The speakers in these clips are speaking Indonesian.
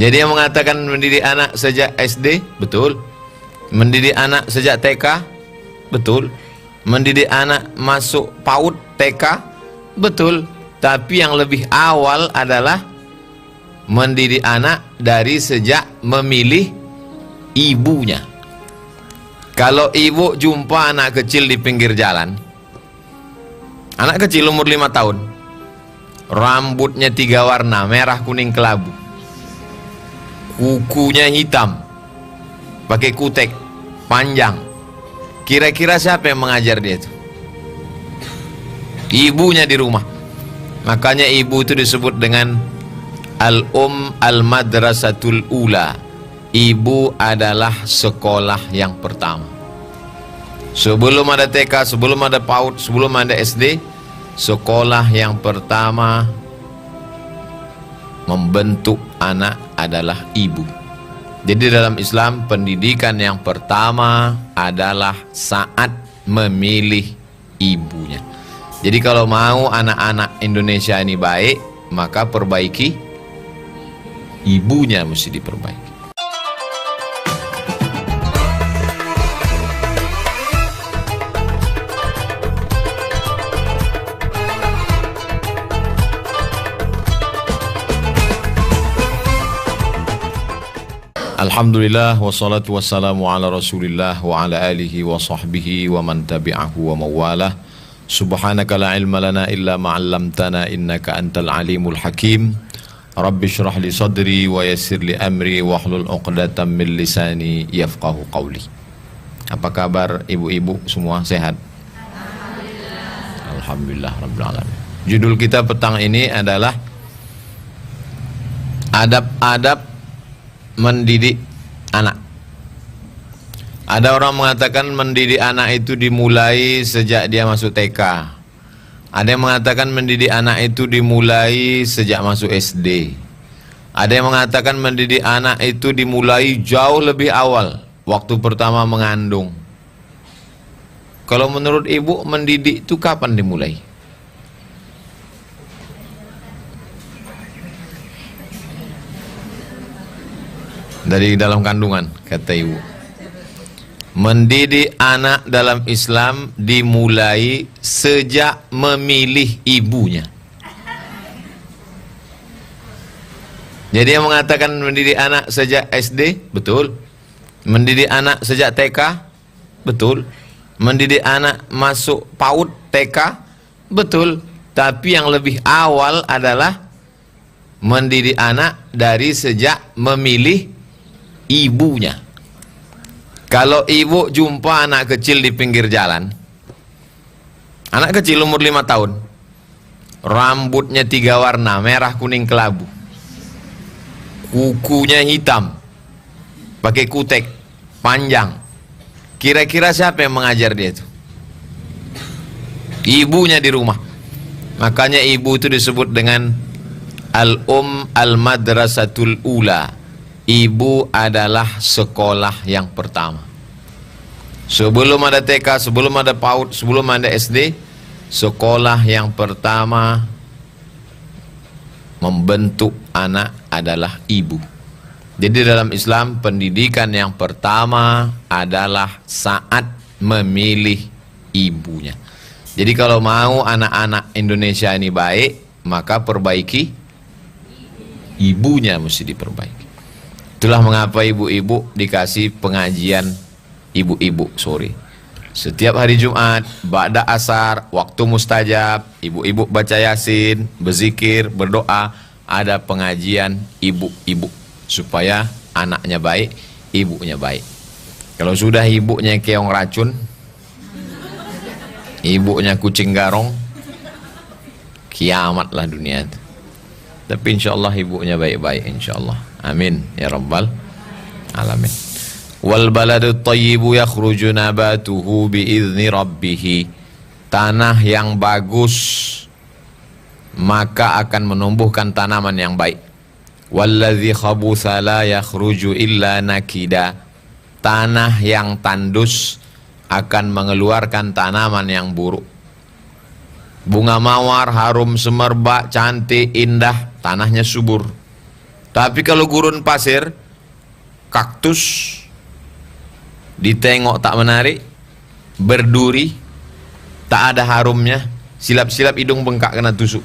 Jadi yang mengatakan mendidik anak sejak SD, betul. Mendidik anak sejak TK, betul. Mendidik anak masuk PAUD TK, betul. Tapi yang lebih awal adalah mendidik anak dari sejak memilih ibunya. Kalau ibu jumpa anak kecil di pinggir jalan, anak kecil umur 5 tahun, rambutnya 3 warna, merah, kuning, kelabu, kukunya hitam, pakai kutek panjang, kira-kira siapa yang mengajar dia itu? Ibunya di rumah. Makanya ibu itu disebut dengan al-madrasatul ula. Ibu adalah sekolah yang pertama. Sebelum ada TK, sebelum ada PAUD, sebelum ada SD, sekolah yang pertama membentuk anak adalah ibu. Jadi dalam Islam, pendidikan yang pertama adalah saat memilih ibunya. Jadi kalau mau anak-anak Indonesia ini baik, maka perbaiki ibunya, mesti diperbaiki. Alhamdulillah wassalatu wassalamu ala rasulillah wa ala alihi wa sahbihi wa man tabi'ahu wa mawalah. Subhanaka la ilma lana illa ma'allamtana innaka antal alimul hakim. Rabbi syrah li sadri wa yassir li amri wahlul uqdatam min lisani yafqahu qawli. Apa kabar ibu-ibu semua, sehat? Alhamdulillah rabbil alamin. Judul kita petang ini adalah adab-adab mendidik anak. Ada orang mengatakan mendidik anak itu dimulai sejak dia masuk TK. Ada yang mengatakan mendidik anak itu dimulai sejak masuk SD. Ada yang mengatakan mendidik anak itu dimulai jauh lebih awal, waktu pertama mengandung. Kalau menurut ibu, mendidik itu kapan dimulai? Dari dalam kandungan, kata ibu. Mendidik anak dalam Islam dimulai sejak memilih ibunya. Jadi yang mengatakan mendidik anak sejak SD, betul. Mendidik anak sejak TK, betul. Mendidik anak masuk PAUD TK, betul. Tapi yang lebih awal adalah mendidik anak dari sejak memilih ibunya. Kalau ibu jumpa anak kecil di pinggir jalan, anak kecil umur 5 tahun, rambutnya 3 warna, merah, kuning, kelabu, kukunya hitam, pakai kutek panjang, kira-kira siapa yang mengajar dia itu? Ibunya di rumah. Makanya ibu itu disebut dengan al-madrasatul ula. Ibu adalah sekolah yang pertama. Sebelum ada TK, sebelum ada PAUD, sebelum ada SD, sekolah yang pertama membentuk anak adalah ibu. Jadi dalam Islam, pendidikan yang pertama adalah saat memilih ibunya. Jadi kalau mau anak-anak Indonesia ini baik, maka perbaiki ibunya, mesti diperbaiki. Itulah mengapa ibu-ibu dikasih pengajian ibu-ibu sore. Setiap hari Jumat, ba'da asar, waktu mustajab, ibu-ibu baca Yasin, berzikir, berdoa, ada pengajian ibu-ibu supaya anaknya baik, ibunya baik. Kalau sudah ibunya keong racun, ibunya kucing garong, kiamatlah dunia itu. Tapi insyaallah ibunya baik-baik insyaallah. Amin ya rabbal alamin. Wal baladut thayyibu yakhruju nabatuhu biizni rabbih. Tanah yang bagus maka akan menumbuhkan tanaman yang baik. Walladzi khabutha la yakhruju illa nakida. Tanah yang tandus akan mengeluarkan tanaman yang buruk. Bunga mawar harum semerbak, cantik, indah, tanahnya subur. Tapi kalau gurun pasir, kaktus, ditengok tak menarik, berduri, tak ada harumnya, silap-silap hidung bengkak kena tusuk.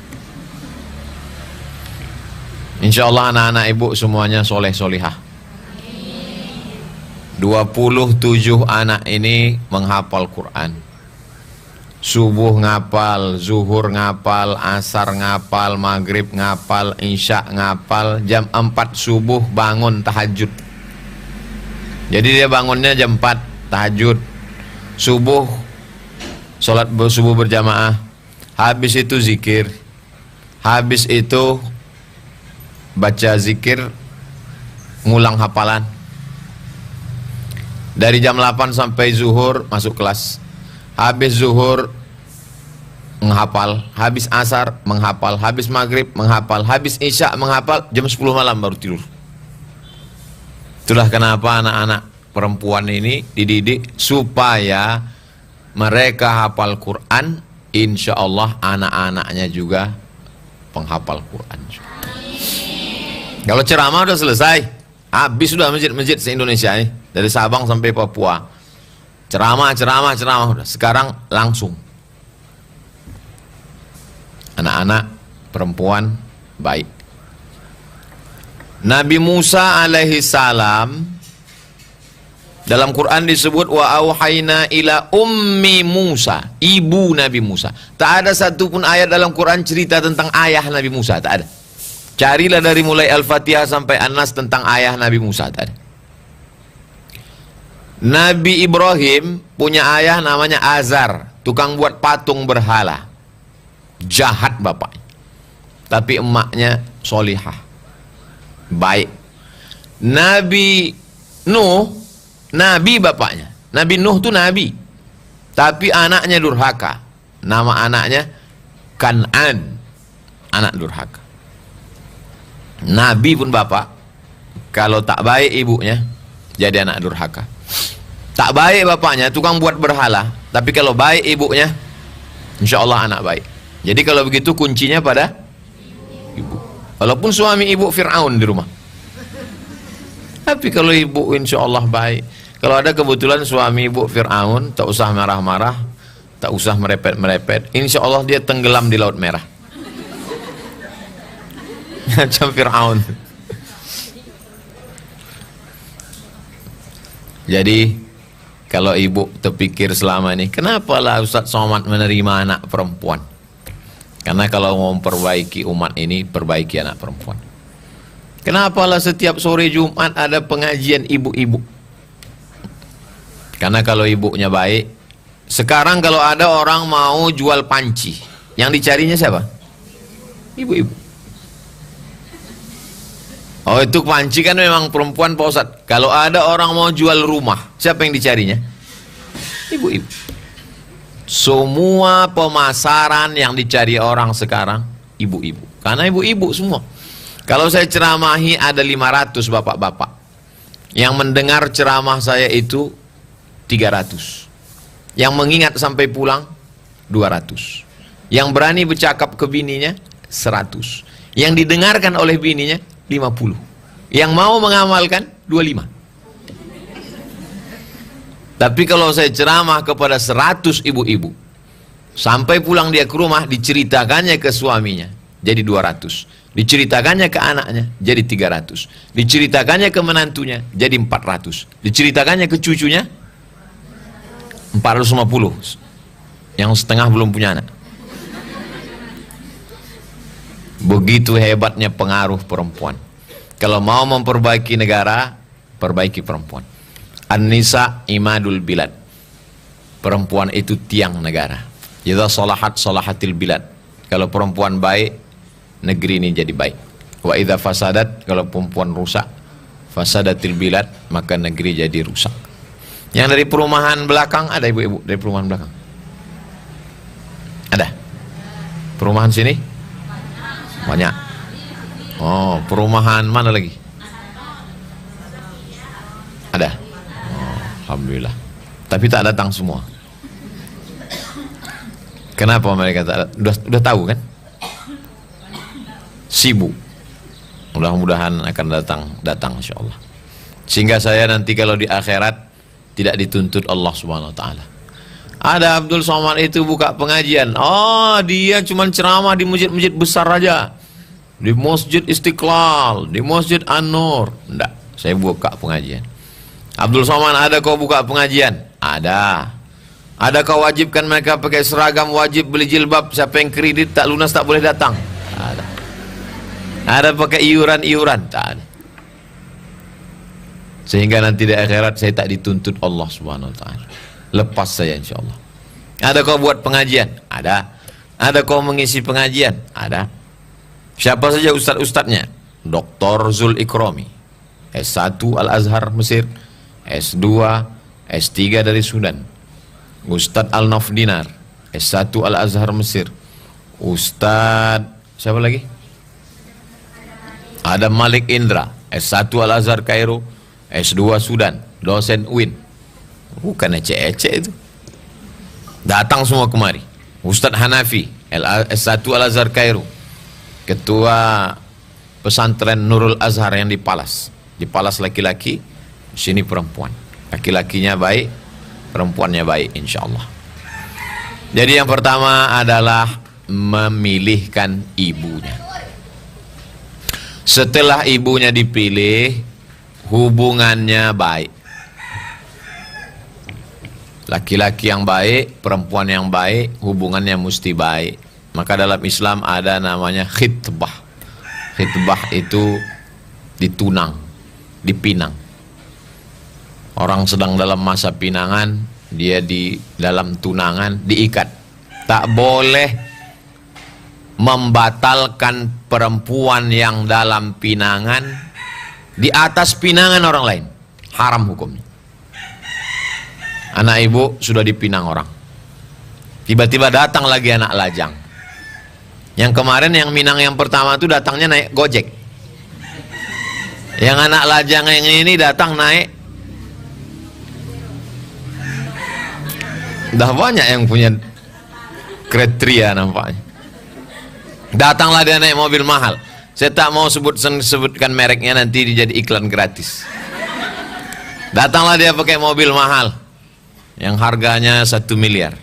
Insya Allah anak-anak ibu semuanya soleh solihah. 27 anak ini menghafal Quran. Subuh ngapal, zuhur ngapal, asar ngapal, maghrib ngapal, isya ngapal, jam 4 subuh bangun tahajud. Jadi dia bangunnya jam 4 tahajud, subuh sholat subuh berjamaah, habis itu zikir, habis itu baca zikir, ngulang hafalan. Dari jam 8 sampai zuhur masuk kelas. Habis zuhur menghafal, habis asar menghafal, habis maghrib menghafal, habis isya menghafal, jam 10 malam baru tidur. Itulah kenapa anak-anak perempuan ini dididik supaya mereka hafal Quran. Insya Allah anak-anaknya juga penghafal Quran. Kalau ceramah udah selesai, habis sudah masjid-masjid se-Indonesia ini, dari Sabang sampai Papua. Ceramah, udah. Sekarang langsung anak-anak perempuan baik. Nabi Musa alaihi salam dalam Quran disebut wa auhayna ila ummi Musa, ibu Nabi Musa. Tak ada satupun ayat dalam Quran cerita tentang ayah Nabi Musa, tak ada. Carilah dari mulai Al-Fatihah sampai An-Nas tentang ayah Nabi Musa, tak ada. Nabi Ibrahim punya ayah namanya Azar, tukang buat patung berhala. Jahat bapaknya, tapi emaknya solihah, baik. Nabi Nuh, nabi bapaknya. Nabi Nuh tuh nabi, tapi anaknya durhaka. Nama anaknya Kan'an, anak durhaka. Nabi pun bapak, kalau tak baik ibunya jadi anak durhaka. Tak baik bapaknya, tukang buat berhala, tapi kalau baik ibunya, insya Allah anak baik. Jadi kalau begitu kuncinya pada ibu. Walaupun suami ibu Fir'aun di rumah, tapi kalau ibu insya Allah baik. Kalau ada kebetulan suami ibu Fir'aun, tak usah marah-marah, tak usah merepet-merepet, insya Allah dia tenggelam di Laut Merah. Macam Fir'aun. Jadi kalau ibu terpikir selama ini, kenapalah Ustaz Somad menerima anak perempuan? Karena kalau mau memperbaiki umat ini, perbaiki anak perempuan. Kenapalah setiap sore Jumat ada pengajian ibu-ibu? Karena kalau ibunya baik. Sekarang kalau ada orang mau jual panci, yang dicarinya siapa? Ibu-ibu. Oh, itu panci kan memang perempuan Pak Ustadz. Kalau ada orang mau jual rumah, siapa yang dicarinya? Ibu-ibu. Semua pemasaran yang dicari orang sekarang ibu-ibu. Karena ibu-ibu semua. Kalau saya ceramahi ada 500 bapak-bapak. Yang mendengar ceramah saya itu 300. Yang mengingat sampai pulang 200. Yang berani bercakap ke bininya 100. Yang didengarkan oleh bininya 50. Yang mau mengamalkan 25. Tapi kalau saya ceramah kepada 100 ibu-ibu, sampai pulang dia ke rumah, diceritakannya ke suaminya jadi 200, diceritakannya ke anaknya jadi 300, diceritakannya ke menantunya jadi 400, diceritakannya ke cucunya 450, yang setengah belum punya anak. Begitu hebatnya pengaruh perempuan. Kalau mau memperbaiki negara, perbaiki perempuan. An-nisa imadul bilad. Perempuan itu tiang negara. Idza salahat salahatil bilad. Kalau perempuan baik, negeri ini jadi baik. Wa idza fasadat, kalau perempuan rusak, fasadatil bilad, maka negeri jadi rusak. Yang dari perumahan belakang ada ibu-ibu dari perumahan belakang? Ada? Perumahan sini? Banyak. Oh, perumahan mana lagi? Ada? Alhamdulillah. Tapi tak datang semua. Kenapa mereka tak datang? Udah tahu kan? Sibuk. Mudah-mudahan akan datang insyaallah. Sehingga saya nanti kalau di akhirat tidak dituntut Allah Subhanahu wa taala. Ada Abdul Somad itu buka pengajian. Oh, dia cuma ceramah di masjid-masjid besar aja. Di Masjid Istiqlal, di Masjid An-Nur. Enggak, saya buka pengajian. Abdul Somad, ada kau buka pengajian? Ada. Ada kau wajibkan mereka pakai seragam, wajib beli jilbab, siapa yang kredit tak lunas tak boleh datang? Ada. Ada pakai iuran-iuran? Tak ada. Sehingga nanti di akhirat saya tak dituntut Allah Subhanahu wa taala. Lepas saya insyaallah. Ada kau buat pengajian? Ada. Ada kau mengisi pengajian? Ada. Siapa saja ustaz-ustaznya? Dr. Zul Ikrami, S1 Al-Azhar Mesir, S2, S3 dari Sudan. Ustaz Al-Nafdinar, S1 Al-Azhar Mesir. Ustaz siapa lagi? Ada Malik Indra, S1 Al-Azhar Kairo, S2 Sudan, dosen UIN. Bukan ecek-ecek itu. Datang semua kemari. Ustaz Hanafi, S1 Al-Azhar Kairo, ketua pesantren Nurul Azhar yang di Palas. Di Palas laki-laki, di sini perempuan. Laki-lakinya baik, perempuannya baik insyaallah. Jadi yang pertama adalah memilihkan ibunya. Setelah ibunya dipilih, hubungannya baik. Laki-laki yang baik, perempuan yang baik, hubungannya mesti baik. Maka dalam Islam ada namanya khitbah. Khitbah itu ditunang, dipinang. Orang sedang dalam masa pinangan, dia di dalam tunangan diikat. Tak boleh membatalkan perempuan yang dalam pinangan di atas pinangan orang lain. Haram hukumnya. Anak ibu sudah dipinang orang. Tiba-tiba datang lagi anak lajang. Yang kemarin yang minang yang pertama itu datangnya naik Gojek. Yang anak lajang yang ini datang naik. Dah banyak yang punya kriteria nampaknya. Datanglah dia naik mobil mahal. Saya tak mau sebutkan mereknya, nanti jadi iklan gratis. Datanglah dia pakai mobil mahal yang harganya 1 miliar.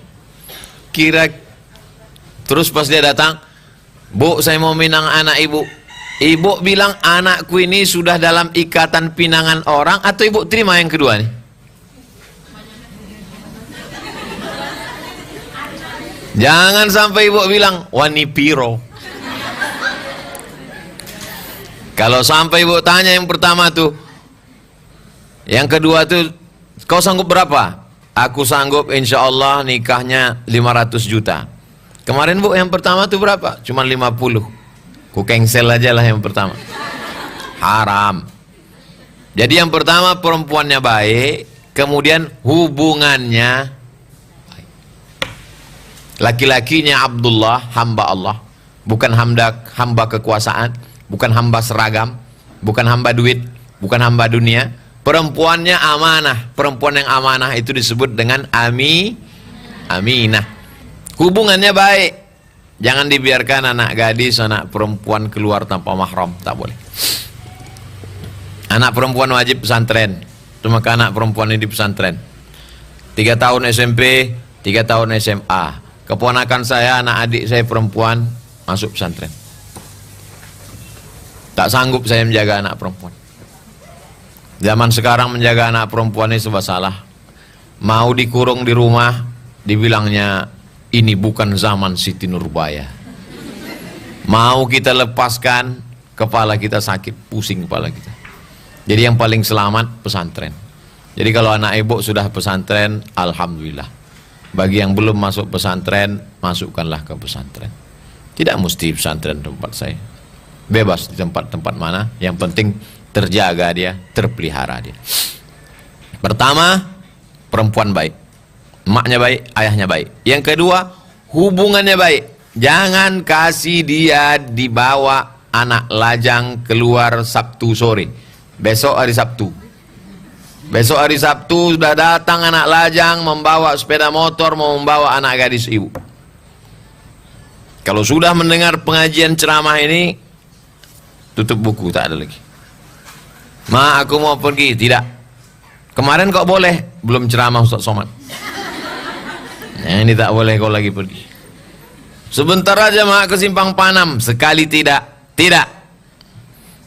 Terus pas dia datang, Bu, saya mau minang anak ibu. Ibu bilang anakku ini sudah dalam ikatan pinangan orang, atau ibu terima yang kedua nih? Jangan sampai ibu bilang wani piro. Kalau sampai ibu tanya yang pertama tuh, yang kedua tuh, kau sanggup berapa? Aku sanggup insya Allah nikahnya 500 juta. Kemarin bu yang pertama tuh berapa? Cuma 50. Ku cancel aja lah yang pertama. Haram. Jadi yang pertama perempuannya baik, kemudian hubungannya baik. Laki-lakinya Abdullah, hamba Allah, bukan hamba kekuasaan, bukan hamba seragam, bukan hamba duit, bukan hamba dunia. Perempuannya amanah. Perempuan yang amanah itu disebut dengan aminah. Hubungannya baik. Jangan dibiarkan anak gadis, anak perempuan keluar tanpa mahram, tak boleh. Anak perempuan wajib pesantren. Cuma anak perempuan ini di pesantren. 3 tahun SMP, 3 tahun SMA. Keponakan saya, anak adik saya perempuan masuk pesantren. Tak sanggup saya menjaga anak perempuan. Zaman sekarang menjaga anak perempuan ini serba salah. Mau dikurung di rumah, dibilangnya ini bukan zaman Siti Nurbaya. Mau kita lepaskan, kepala kita sakit, pusing kepala kita. Jadi yang paling selamat pesantren. Jadi kalau anak ibu sudah pesantren, alhamdulillah. Bagi yang belum masuk pesantren, masukkanlah ke pesantren. Tidak mesti pesantren tempat saya. Bebas di tempat-tempat mana, yang penting terjaga dia, terpelihara dia. Pertama, perempuan baik, emaknya baik, ayahnya baik. Yang kedua, hubungannya baik. Jangan kasih dia dibawa anak lajang keluar Sabtu sore. Besok hari Sabtu. Besok hari Sabtu sudah datang anak lajang membawa sepeda motor, mau membawa anak gadis ibu. Kalau sudah mendengar pengajian ceramah ini, tutup buku, tak ada lagi. Ma, aku mau pergi. Tidak. Kemarin kok boleh, belum ceramah Ustaz Somad. Ini tak boleh kau lagi pergi. Sebentar aja ma ke Simpang Panam. Sekali tidak. Tidak.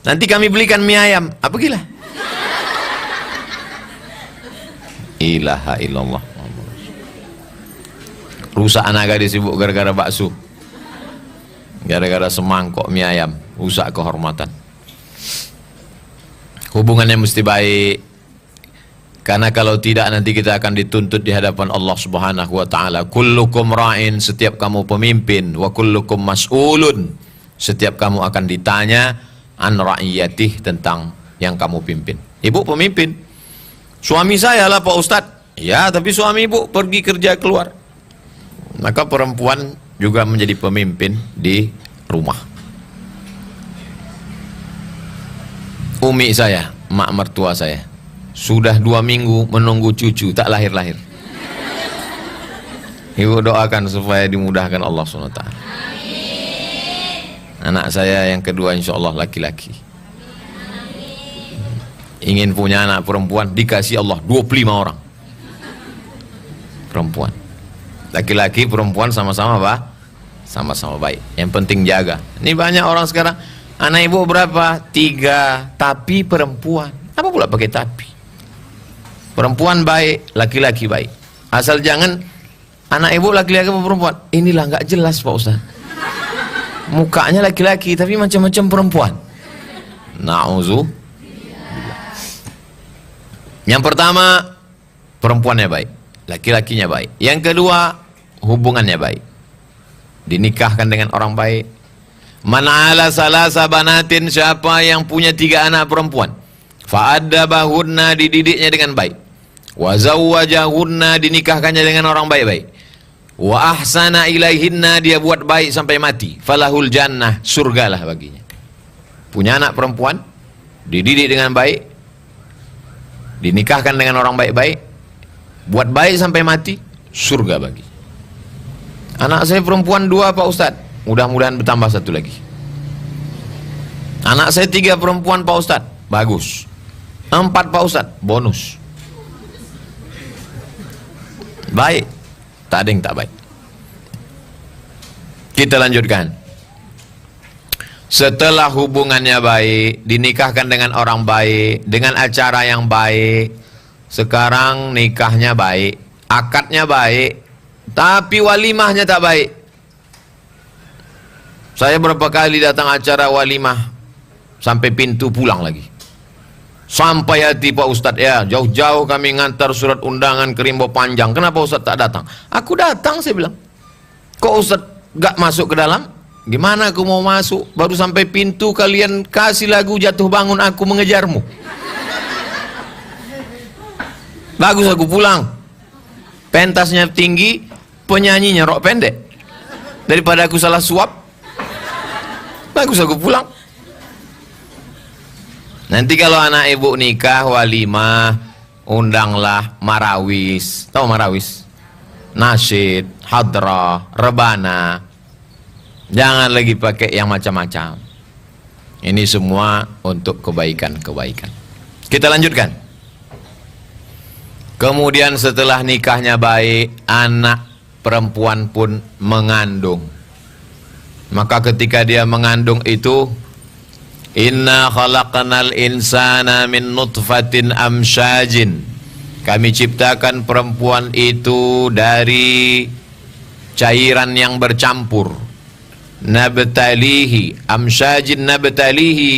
Nanti kami belikan mie ayam. Apa gila? Ilaha illallah. Rusak anak gadis sibuk gara-gara bakso. Gara-gara semangkok mie ayam. Rusak kehormatan. Hubungannya mesti baik. Karena kalau tidak nanti kita akan dituntut di hadapan Allah Subhanahu wa taala. Kullukum ra'in, setiap kamu pemimpin, wa kullukum mas'ulun, setiap kamu akan ditanya an ra'iyatih, tentang yang kamu pimpin. Ibu pemimpin. Suami saya lah Pak Ustadz. Ya, tapi suami ibu pergi kerja keluar. Maka perempuan juga menjadi pemimpin di rumah. Umi saya, mak mertua saya, sudah 2 minggu menunggu cucu, tak lahir-lahir. Ibu doakan supaya dimudahkan Allah SWT. Anak saya yang kedua insya Allah laki-laki. Ingin punya anak perempuan, dikasih Allah 25 orang perempuan. Laki-laki perempuan sama-sama apa? Sama-sama baik. Yang penting jaga. Ini banyak orang sekarang, anak ibu berapa? 3, tapi perempuan. Apa pula pakai tapi? Perempuan baik, laki-laki baik. Asal jangan anak ibu laki-laki atau perempuan. Inilah nggak jelas Pak Ustaz. Mukanya laki-laki tapi macam-macam perempuan. Na'udzu. Yang pertama, perempuannya baik, laki-lakinya baik. Yang kedua, hubungannya baik. Dinikahkan dengan orang baik. Man ala salasa banatin, siapa yang punya 3 anak perempuan, fa'addabahunna, dididiknya dengan baik. Wa zawwajahunna, dinikahkannya dengan orang baik-baik. Wa ahsana ilaihinna, dia buat baik sampai mati. Falahul jannah, surgalah baginya. Punya anak perempuan, dididik dengan baik, dinikahkan dengan orang baik-baik, buat baik sampai mati, surga bagi. Anak saya perempuan 2 Pak Ustadz, mudah-mudahan bertambah 1 lagi. Anak saya 3 perempuan Pak Ustadz, bagus. 4 Pak Ustadz, bonus. Baik, tak ada yang tak baik. Kita lanjutkan. Setelah hubungannya baik, dinikahkan dengan orang baik, dengan acara yang baik, sekarang nikahnya baik, akadnya baik, tapi walimahnya tak baik. Saya berapa kali datang acara walimah, sampai pintu pulang lagi. Sampai hati Pak Ustadz, ya jauh-jauh kami ngantar surat undangan ke Rimbo Panjang. Kenapa Ustadz tak datang? Aku datang, saya bilang. Kok Ustadz gak masuk ke dalam? Gimana aku mau masuk? Baru sampai pintu kalian kasih lagu jatuh bangun aku mengejarmu. Bagus aku pulang. Pentasnya tinggi, penyanyinya rok pendek. Daripada aku salah suap, bagus aku pulang. Nanti kalau anak ibu nikah walimah, undanglah marawis. Tahu marawis? Nasyid, hadrah, rebana. Jangan lagi pakai yang macam-macam. Ini semua untuk kebaikan-kebaikan. Kita lanjutkan. Kemudian setelah nikahnya baik, anak perempuan pun mengandung. Maka ketika dia mengandung itu, inna khalaqnal insana min nutfatin amsyajin. Kami ciptakan perempuan itu dari cairan yang bercampur. Nabtalihi, amsyajin nabtalihi.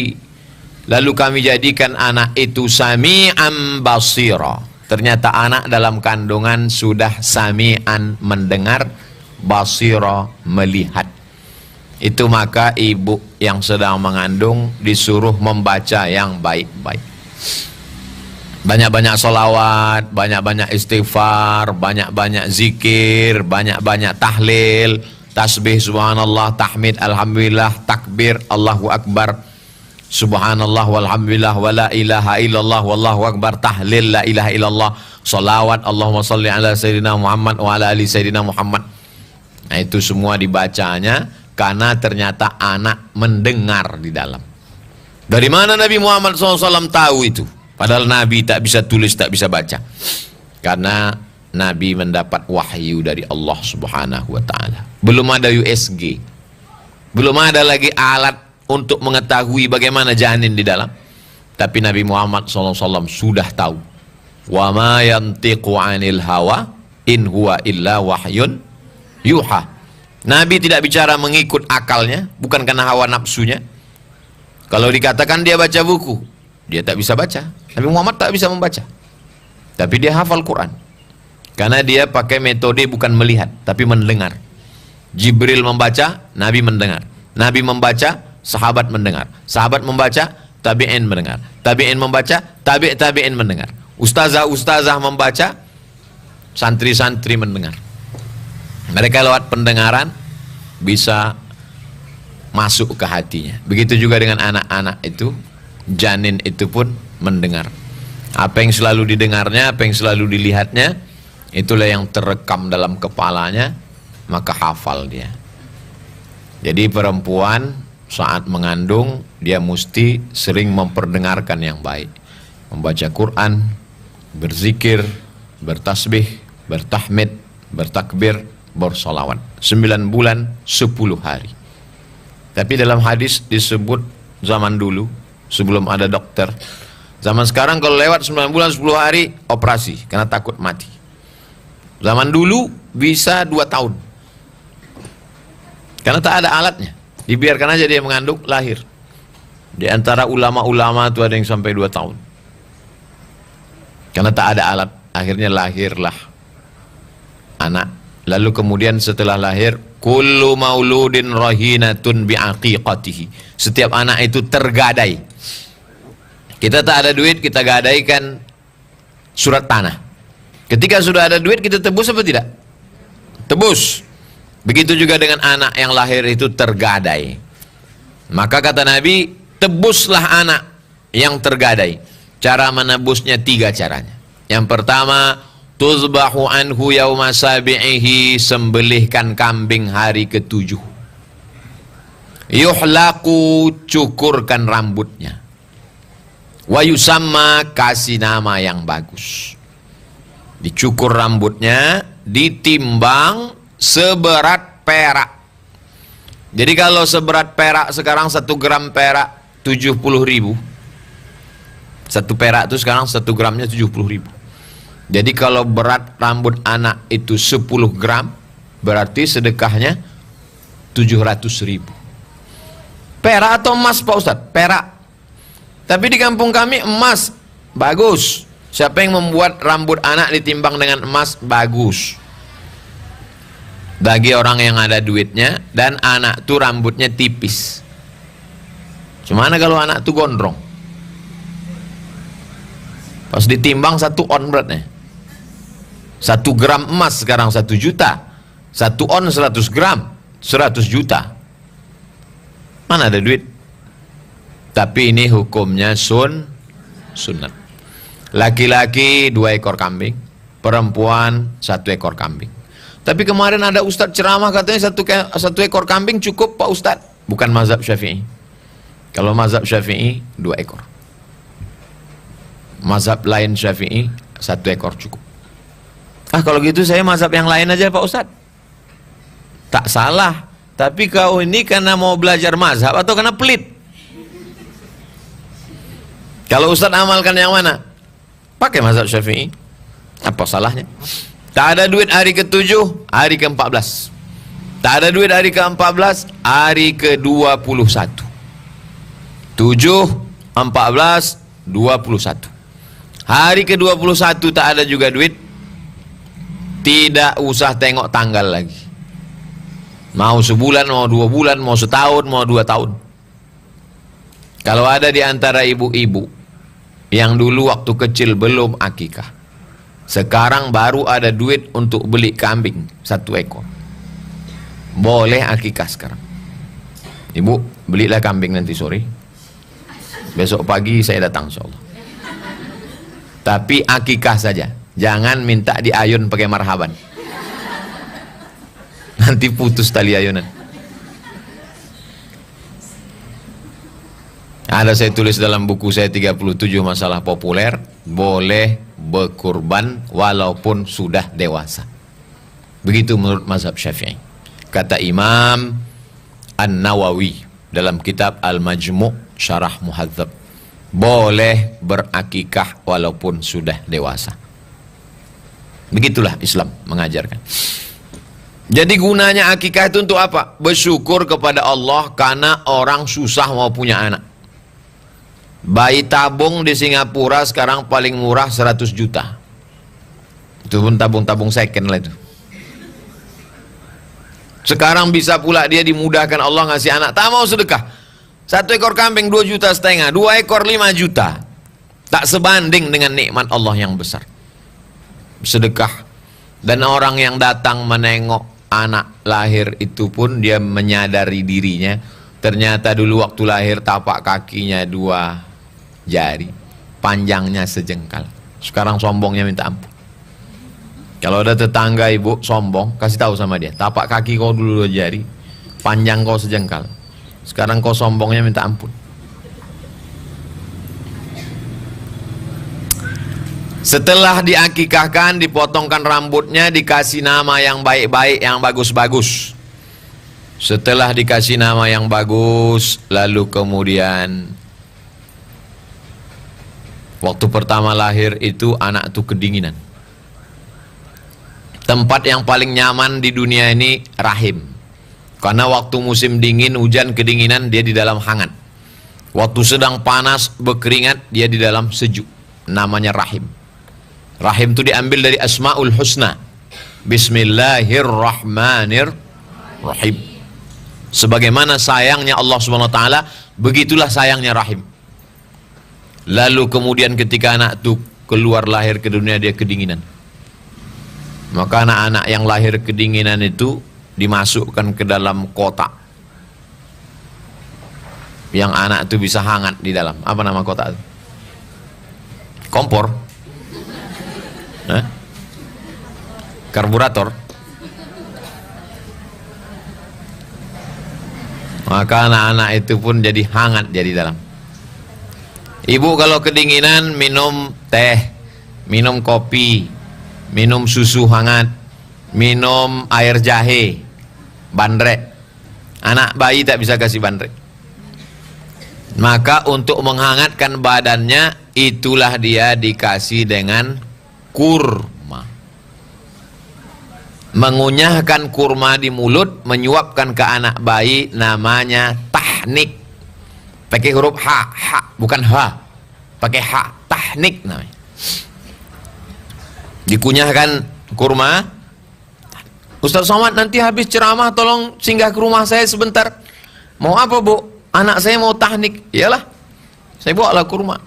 Lalu kami jadikan anak itu sami'an basira. Ternyata anak dalam kandungan sudah sami'an, mendengar, basira, melihat. Itu maka ibu yang sedang mengandung disuruh membaca yang baik-baik. Banyak-banyak sholawat, banyak-banyak istighfar, banyak-banyak zikir, banyak-banyak tahlil, tasbih, subhanallah, tahmid, alhamdulillah, takbir, Allahu akbar, subhanallah, walhamdulillah, wala ilaha illallah, wallahu akbar, tahlil, la ilaha illallah, sholawat, Allahumma salli ala sayyidina Muhammad wa ala ali sayyidina Muhammad. Nah itu semua dibacanya karena ternyata anak mendengar di dalam. Dari mana Nabi Muhammad SAW tahu itu? Padahal Nabi tak bisa tulis, tak bisa baca. Karena Nabi mendapat wahyu dari Allah Subhanahu wa Ta'ala. Belum ada USG, belum ada lagi alat untuk mengetahui bagaimana janin di dalam. Tapi Nabi Muhammad SAW sudah tahu. Wa ma yantiqu 'anil hawa in huwa illa wahyun yuha. Nabi tidak bicara mengikut akalnya, bukan karena hawa nafsunya. Kalau dikatakan dia baca buku, dia tak bisa baca. Nabi Muhammad tak bisa membaca, tapi dia hafal Quran. Karena dia pakai metode bukan melihat, tapi mendengar. Jibril membaca, Nabi mendengar. Nabi membaca, sahabat mendengar. Sahabat membaca, tabi'in mendengar. Tabi'in membaca, tabi'in mendengar. Ustazah membaca, santri-santri mendengar. Mereka lewat pendengaran bisa masuk ke hatinya. Begitu juga dengan anak-anak itu, janin itu pun mendengar. Apa yang selalu didengarnya, apa yang selalu dilihatnya, itulah yang terekam dalam kepalanya, maka hafal dia. Jadi perempuan saat mengandung, dia mesti sering memperdengarkan yang baik, membaca Quran, berzikir, bertasbih, bertahmid, bertakbir, bersolawat. 9 bulan 10 hari. Tapi dalam hadis disebut zaman dulu, sebelum ada dokter. Zaman sekarang kalau lewat 9 bulan 10 hari operasi karena takut mati. Zaman dulu bisa 2 tahun. Karena tak ada alatnya. Dibiarkan aja dia mengandung, lahir. Di antara ulama-ulama itu ada yang sampai 2 tahun. Karena tak ada alat, akhirnya lahirlah anak. Lalu kemudian setelah lahir, kullu mauludin rahinatun bi'aqiqatihi. Setiap anak itu tergadai. Kita tak ada duit, kita gadaikan surat tanah. Ketika sudah ada duit, kita tebus apa tidak? Tebus. Begitu juga dengan anak yang lahir itu tergadai. Maka kata Nabi, tebuslah anak yang tergadai. Cara menebusnya 3 caranya. Yang pertama, tuzbahu anhu yauma sabi'ihi, sembelihkan kambing hari ke-7. Yuhlaku, cukurkan rambutnya. Wa yusamma, kasih nama yang bagus. Dicukur rambutnya, ditimbang seberat perak. Jadi kalau seberat perak sekarang 1 gram perak 70.000. 1 perak itu sekarang 1 gramnya 70.000. Jadi kalau berat rambut anak itu 10 gram, berarti sedekahnya 700.000. Perak atau emas Pak Ustadz? Perak. Tapi di kampung kami emas, bagus. Siapa yang membuat rambut anak ditimbang dengan emas, bagus. Bagi orang yang ada duitnya, dan anak tuh rambutnya tipis. Gimana kalau anak tuh gondrong? Pas ditimbang 1 on beratnya. 1 gram emas sekarang 1 juta. 1 on 100 gram 100 juta. Mana ada duit? Tapi ini hukumnya sunat. Laki-laki 2 ekor kambing, perempuan 1 ekor kambing. Tapi kemarin ada ustadz ceramah katanya 1 ekor kambing cukup Pak Ustadz. Bukan mazhab Syafi'i. Kalau mazhab Syafi'i 2 ekor. Mazhab lain Syafi'i 1 ekor cukup. Kalau gitu saya mazhab yang lain aja Pak Ustadz. Tak salah. Tapi kau ini karena mau belajar mazhab atau karena pelit? Kalau Ustadz amalkan yang mana? Pakai mazhab Syafi'i. Apa salahnya? Tak ada duit hari ke-7, hari ke-14. Tak ada duit hari ke-14, hari ke-21. 7, 14, 21. Hari ke-21 tak ada juga duit. Tidak usah tengok tanggal lagi. Mau sebulan, mau 2 bulan, mau setahun, mau 2 tahun. Kalau ada di antara ibu-ibu yang dulu waktu kecil belum akikah, sekarang baru ada duit untuk beli kambing 1 ekor, boleh akikah sekarang. Ibu, belilah kambing nanti sore, besok pagi saya datang insyaallah. Tapi akikah saja, jangan minta diayun pakai marhaban. Nanti putus tali ayunan. Ada saya tulis dalam buku saya 37 masalah populer, boleh berkurban walaupun sudah dewasa. Begitu menurut mazhab Syafi'i. Kata Imam An-Nawawi dalam kitab Al-Majmu' Syarah Muhadzab, boleh berakikah walaupun sudah dewasa. Begitulah Islam mengajarkan. Jadi gunanya akikah itu untuk apa? Bersyukur kepada Allah karena orang susah mau punya anak. Bayi tabung di Singapura sekarang paling murah 100 juta. Itu pun tabung-tabung second lah itu. Sekarang bisa pula dia dimudahkan Allah ngasih anak, tak mau sedekah. 1 ekor kambing 2,5 juta, 2 ekor 5 juta. Tak sebanding dengan nikmat Allah yang besar. Sedekah. Dan orang yang datang menengok anak lahir itu pun dia menyadari dirinya. Ternyata dulu waktu lahir tapak kakinya 2 jari, panjangnya sejengkal. Sekarang sombongnya minta ampun. Kalau ada tetangga ibu sombong, kasih tahu sama dia, tapak kaki kau dulu 2 jari, panjang kau sejengkal. Sekarang kau sombongnya minta ampun. Setelah diakikahkan, dipotongkan rambutnya, dikasih nama yang baik-baik, yang bagus-bagus. Setelah dikasih nama yang bagus, lalu kemudian waktu pertama lahir itu anak itu kedinginan. Tempat yang paling nyaman di dunia ini rahim. Karena waktu musim dingin, hujan, kedinginan, dia di dalam hangat. Waktu sedang panas, berkeringat, dia di dalam sejuk. Namanya rahim. Rahim itu diambil dari Asmaul Husna. Bismillahirrahmanirrahim. Sebagaimana sayangnya Allah SWT, begitulah sayangnya rahim. Lalu kemudian ketika anak itu keluar lahir ke dunia, dia kedinginan. Maka anak-anak yang lahir kedinginan itu dimasukkan ke dalam kotak. Yang anak itu bisa hangat di dalam. Apa nama kotak itu? Kompor? Hah? Karburator? Maka anak-anak itu pun jadi hangat dia di dalam. Ibu kalau kedinginan minum teh, minum kopi, minum susu hangat, minum air jahe, bandrek. Anak bayi tak bisa kasih bandrek. Maka untuk menghangatkan badannya, itulah dia dikasih dengan kurma. Mengunyahkan kurma di mulut, menyuapkan ke anak bayi, namanya tahnik. Pakai huruf ha, bukan ha. Pakai ha, tahnik namanya. Dikunyahkan kurma. Ustaz Somad, nanti habis ceramah tolong singgah ke rumah saya sebentar. Mau apa, Bu? Anak saya mau tahnik. Iyalah, saya bawalah kurma.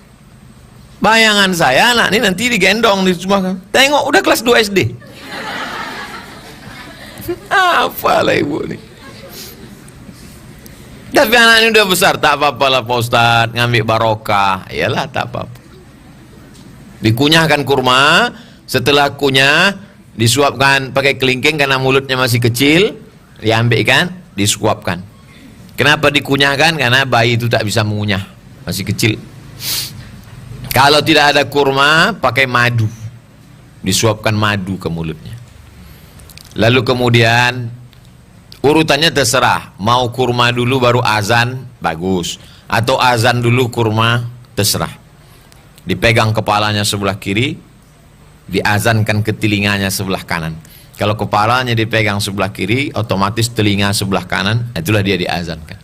Bayangan saya anak ini nanti digendong di rumah. Tengok udah kelas 2 SD. Apalah ibu nih. Tapi anak ini udah besar, tak apa-apalah Pak Ustaz, ngambil barokah. Iyalah, tak apa-apa. Dikunyahkan kurma, setelah kunyah disuapkan pakai kelingking karena mulutnya masih kecil, diambilkan, disuapkan. Kenapa dikunyahkan? Karena bayi itu tak bisa mengunyah, masih kecil. Kalau tidak ada kurma, pakai madu, disuapkan madu ke mulutnya. Lalu kemudian urutannya terserah, mau kurma dulu baru azan, bagus, atau azan dulu kurma, terserah. Dipegang kepalanya sebelah kiri, diazankan ke telinganya sebelah kanan. Kalau kepalanya dipegang sebelah kiri, otomatis telinga sebelah kanan, itulah dia diazankan.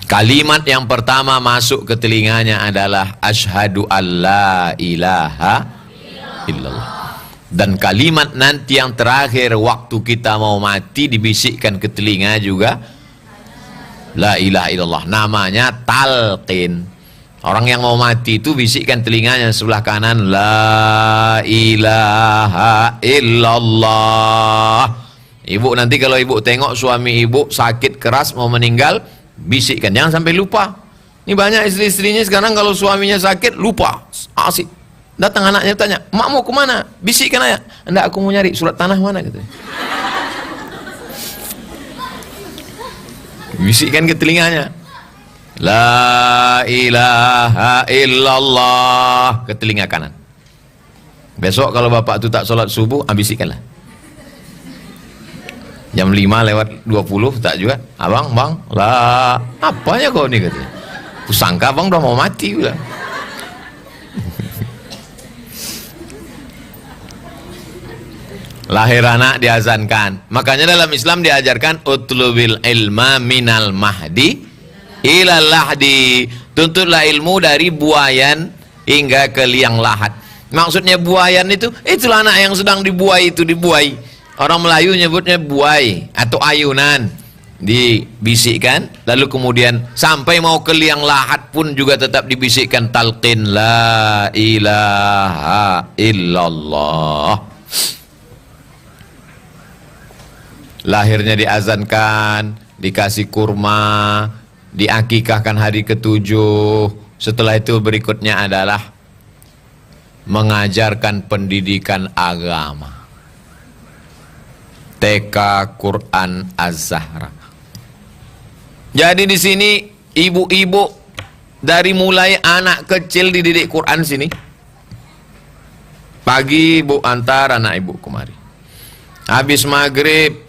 Kalimat yang pertama masuk ke telinganya adalah asyhadu alla ilaha illallah. Dan kalimat nanti yang terakhir waktu kita mau mati dibisikkan ke telinga juga la ilaha illallah. Namanya talqin. Orang yang mau mati itu bisikkan telinganya sebelah kanan la ilaha illallah. Ibu nanti kalau ibu tengok suami ibu sakit keras mau meninggal, bisikkan, jangan sampai lupa. Ini banyak istri-istrinya sekarang kalau suaminya sakit lupa, asik. Datang anaknya tanya, mak mau kemana? Bisikkan ayah. Enggak, aku mau nyari surat tanah mana gitu. Bisikkan ke telinganya. La ilaha illallah ke telinga kanan. Besok kalau bapak tu tak solat subuh, bisikanlah. Jam 5:20 tak juga. Abang, bang, lah apanya kau ni katanya. Kusangka abang dah mau mati pula. Lahir anak diazankan. Makanya dalam Islam diajarkan utlubil ilma minal mahdi ilal lahdi. Tuntutlah ilmu dari buayan hingga ke liang lahat. Maksudnya buayan itulah anak yang sedang dibuai, itu dibuai. Orang Melayu nyebutnya buai atau ayunan. Dibisikkan, lalu kemudian sampai mau ke liang lahat pun juga tetap dibisikkan talqin la ilaha illallah. Lahirnya diazankan, dikasih kurma, diakikahkan hari ke-7. Setelah itu berikutnya adalah mengajarkan pendidikan agama. TK Quran Az-Zahra. Jadi di sini ibu-ibu dari mulai anak kecil dididik Quran sini. Pagi ibu antar anak ibu kemari. Habis maghrib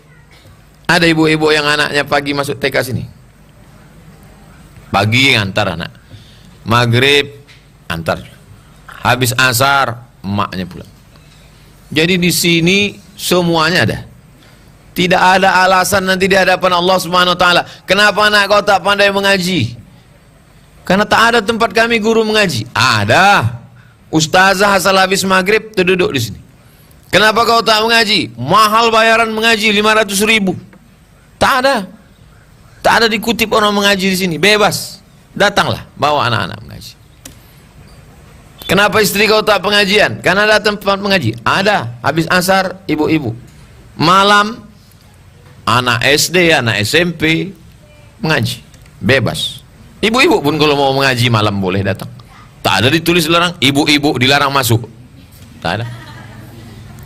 ada ibu-ibu yang anaknya pagi masuk TK sini. Pagi antar anak. Maghrib antar. Habis asar emaknya pulang. Jadi di sini semuanya ada. Tidak ada alasan nanti di hadapan Allah Subhanahu wa taala, kenapa anak kau tak pandai mengaji? Karena tak ada tempat kami guru mengaji. Ada. Ustazah asal habis maghrib terduduk di sini. Kenapa kau tak mengaji? Mahal bayaran mengaji 500.000. Tak ada. Tak ada dikutip orang mengaji di sini. Bebas. Datanglah, bawa anak-anak mengaji. Kenapa istri kau tak pengajian? Karena ada tempat mengaji. Ada. Habis asar ibu-ibu. Malam anak SD, anak SMP mengaji. Bebas. Ibu-ibu pun kalau mau mengaji malam boleh datang. Tak ada ditulis larang. Ibu-ibu dilarang masuk. Tak ada.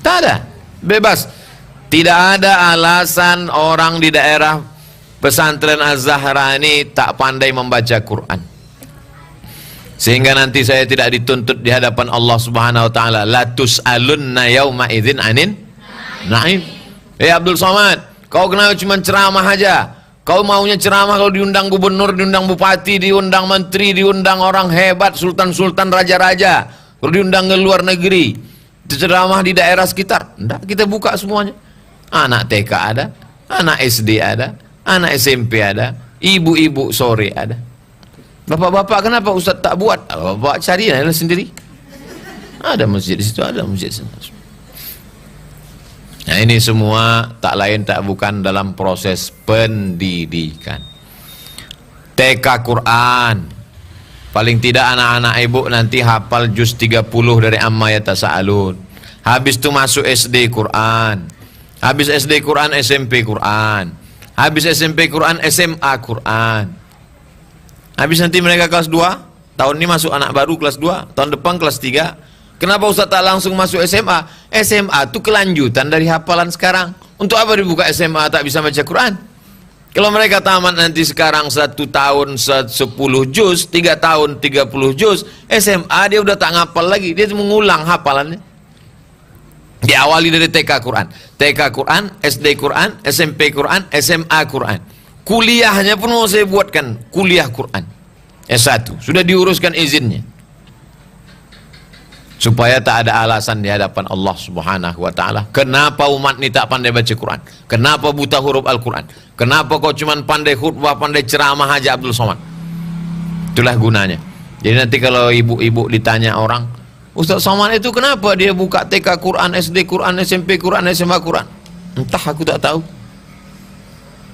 Tak ada. Bebas. Tidak ada alasan orang di daerah pesantren Az-Zahra ini tak pandai membaca Quran. Sehingga nanti saya tidak dituntut di hadapan Allah Subhanahu wa taala, la tus'alunna yauma idzin anin na'im. Abdul Somad, kau kenapa cuma ceramah aja? Kau maunya ceramah kalau diundang gubernur, diundang bupati, diundang menteri, diundang orang hebat, sultan-sultan, raja-raja. Kalau diundang ke luar negeri, ceramah di daerah sekitar. Enggak, kita buka semuanya. Anak TK ada, anak SD ada, anak SMP ada, ibu-ibu sore ada. Bapak-bapak kenapa Ustaz tak buat? Bapak cari aja sendiri. Ada masjid di situ, ada masjid di sana. Nah ini semua tak lain tak bukan dalam proses pendidikan. TK Quran. Paling tidak anak-anak ibu nanti hafal juz 30 dari Amma Yatasa'alun. Habis itu masuk SD Quran. Habis SD Quran, SMP Quran. Habis SMP Quran, SMA Quran. Habis nanti mereka kelas 2. Tahun ini masuk anak baru kelas 2. Tahun depan kelas 3. Kenapa Ustaz tak langsung masuk SMA? SMA itu kelanjutan dari hafalan sekarang. Untuk apa dibuka SMA tak bisa baca Quran? Kalau mereka tamat nanti sekarang 1 tahun 10 juz, 3 tahun 30 juz, SMA dia udah tak ngapal lagi. Dia mengulang hafalannya. Diawali dari TK Quran, TK Quran, SD Quran, SMP Quran, SMA Quran. Kuliahnya pun mau saya buatkan kuliah Quran S1, sudah diuruskan izinnya. Supaya tak ada alasan di hadapan Allah Subhanahu wa taala. Kenapa umat ini tak pandai baca Quran? Kenapa buta huruf Al-Quran? Kenapa kau cuman pandai khutbah, pandai ceramah aja Abdul Somad? Itulah gunanya. Jadi nanti kalau ibu-ibu ditanya orang, Ustaz Somad itu kenapa dia buka TK Quran, SD Quran, SMP Quran, SMA Quran? Entah, aku tak tahu.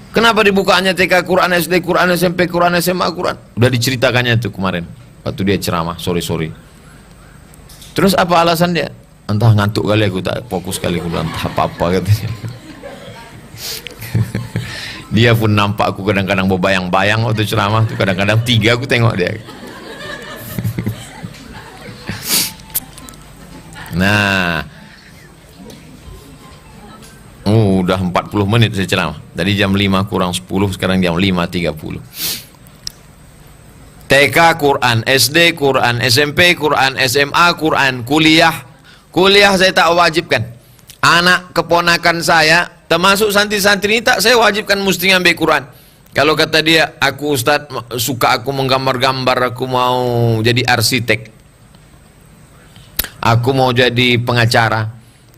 Kenapa dibukanya TK Quran, SD Quran, SMP Quran, SMA Quran? Udah diceritakannya itu kemarin waktu dia ceramah sore-sore. Terus apa alasan dia? Entah, ngantuk kali, aku tak fokus kali, aku bilang entah apa-apa katanya. Dia pun nampak aku kadang-kadang berbayang-bayang waktu ceramah tuh, kadang-kadang 3 aku tengok dia. Nah, udah 40 menit saya ceramah. Tadi jam 5 kurang 10, sekarang jam 5.30. TK Quran, SD Quran, SMP Quran, SMA Quran, kuliah saya tak wajibkan. Anak keponakan saya termasuk santri-santri ini tak saya wajibkan mesti ngambil Quran. Kalau kata dia, aku Ustaz suka aku menggambar-gambar, aku mau jadi arsitek, aku mau jadi pengacara,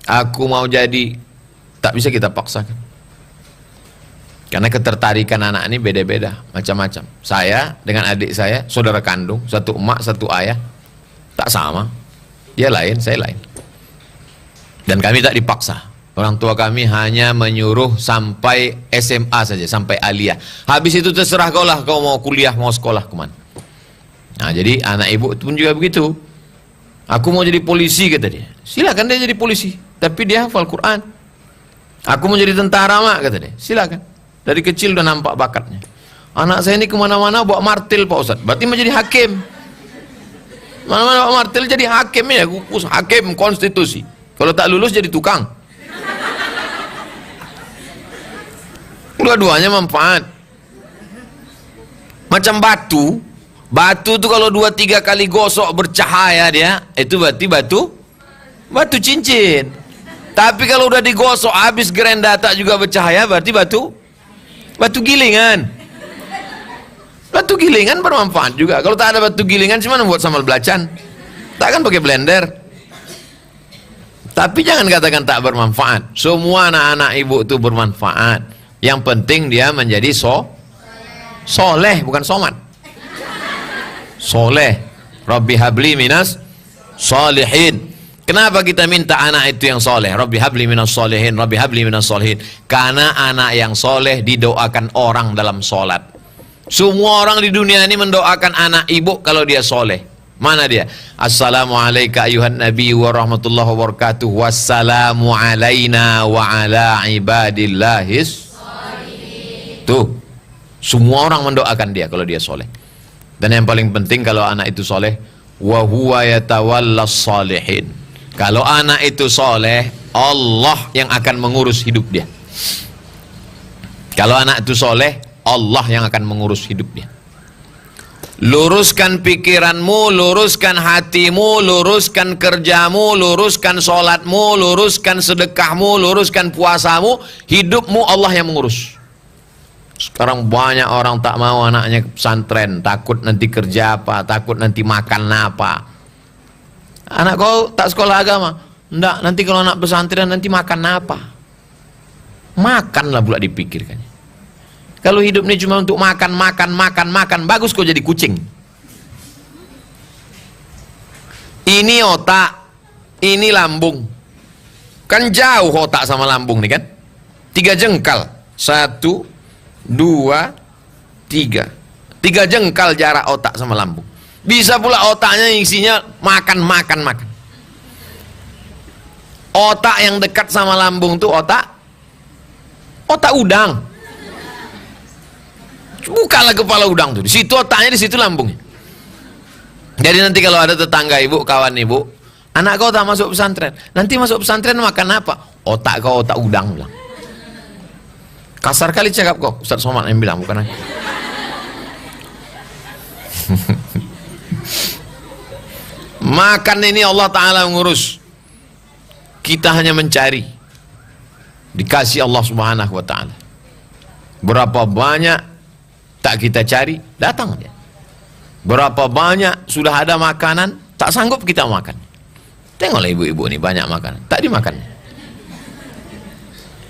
aku mau jadi, tak bisa kita paksakan. Karena ketertarikan anak ini beda-beda, macam-macam. Saya dengan adik saya, saudara kandung, satu emak, satu ayah, tak sama. Dia lain, saya lain. Dan kami tak dipaksa. Orang tua kami hanya menyuruh sampai SMA saja, sampai aliyah. Habis itu terserah kau lah, kau mau kuliah, mau sekolah kemana. Nah, jadi anak ibu pun juga begitu. Aku mau jadi polisi, kata dia. Silakan dia jadi polisi, tapi dia hafal Quran. Aku mau jadi tentara, mak, kata dia. Silakan. Dari kecil udah nampak bakatnya. Anak saya ini kemana-mana bawa martil, Pak Ustadz. Berarti mau jadi hakim. Mana-mana bawa martil jadi hakim ya, kukus hakim konstitusi. Kalau tak lulus jadi tukang. Dua-duanya manfaat. Macam batu. Batu tuh kalau 2-3 kali gosok bercahaya dia, itu berarti batu cincin. Tapi kalau udah digosok habis grand data juga bercahaya, berarti batu gilingan. Batu gilingan bermanfaat juga. Kalau tak ada batu gilingan, cuma buat sambal belacan. Tak kan pakai blender. Tapi jangan katakan tak bermanfaat. Semua anak-anak ibu itu bermanfaat. Yang penting dia menjadi soleh, bukan somat. Soleh. Rabbi habli minas solihin. Kenapa kita minta anak itu yang soleh? Rabbi habli minas solihin, Rabbi habli minas solihin. Karena anak yang soleh didoakan orang dalam solat. Semua orang di dunia ini mendoakan anak ibu kalau dia soleh. Mana dia? Assalamualaikum ayuhan nabi wa rahmatullahi wa barakatuh. Wassalamu alaina wa ala ibadillahis. Tuh, semua orang mendoakan dia kalau dia soleh. Dan yang paling penting kalau anak itu soleh, wa huwa yatawallas salihin. Kalau anak itu soleh, Allah yang akan mengurus hidup dia. Kalau anak itu soleh, Allah yang akan mengurus hidup dia. Luruskan pikiranmu, luruskan hatimu, luruskan kerjamu, luruskan sholatmu, luruskan sedekahmu, luruskan puasamu, hidupmu Allah yang mengurus. Sekarang banyak orang tak mau anaknya ke pesantren, takut nanti kerja apa, takut nanti makan apa. Anak kau tak sekolah agama? Enggak, nanti kalau anak pesantren nanti makan apa? Makanlah pula dipikirkannya. Kalau hidup ini cuma untuk makan, bagus kau jadi kucing. Ini otak, ini lambung. Kan jauh otak sama lambung nih kan? 3 jengkal. 1, 2, 3. 3 jengkal jarak otak sama lambung. Bisa pula otaknya isinya makan. Otak yang dekat sama lambung tuh otak udang. Bukalah kepala udang tuh. Di situ otaknya, di situ lambungnya. Jadi nanti kalau ada tetangga ibu, kawan ibu, anak kau tak masuk pesantren. Nanti masuk pesantren makan apa? Otak kau otak udang bilang. Kasar kali cakap kau. Ustaz Somad yang bilang, bukan aku. Makan ini Allah Ta'ala mengurus. Kita hanya mencari. Dikasih Allah Subhanahu Wa Ta'ala. Berapa banyak tak kita cari, datang dia. Berapa banyak sudah ada makanan, tak sanggup kita makan. Tengoklah ibu-ibu ini banyak makanan, tak dimakan.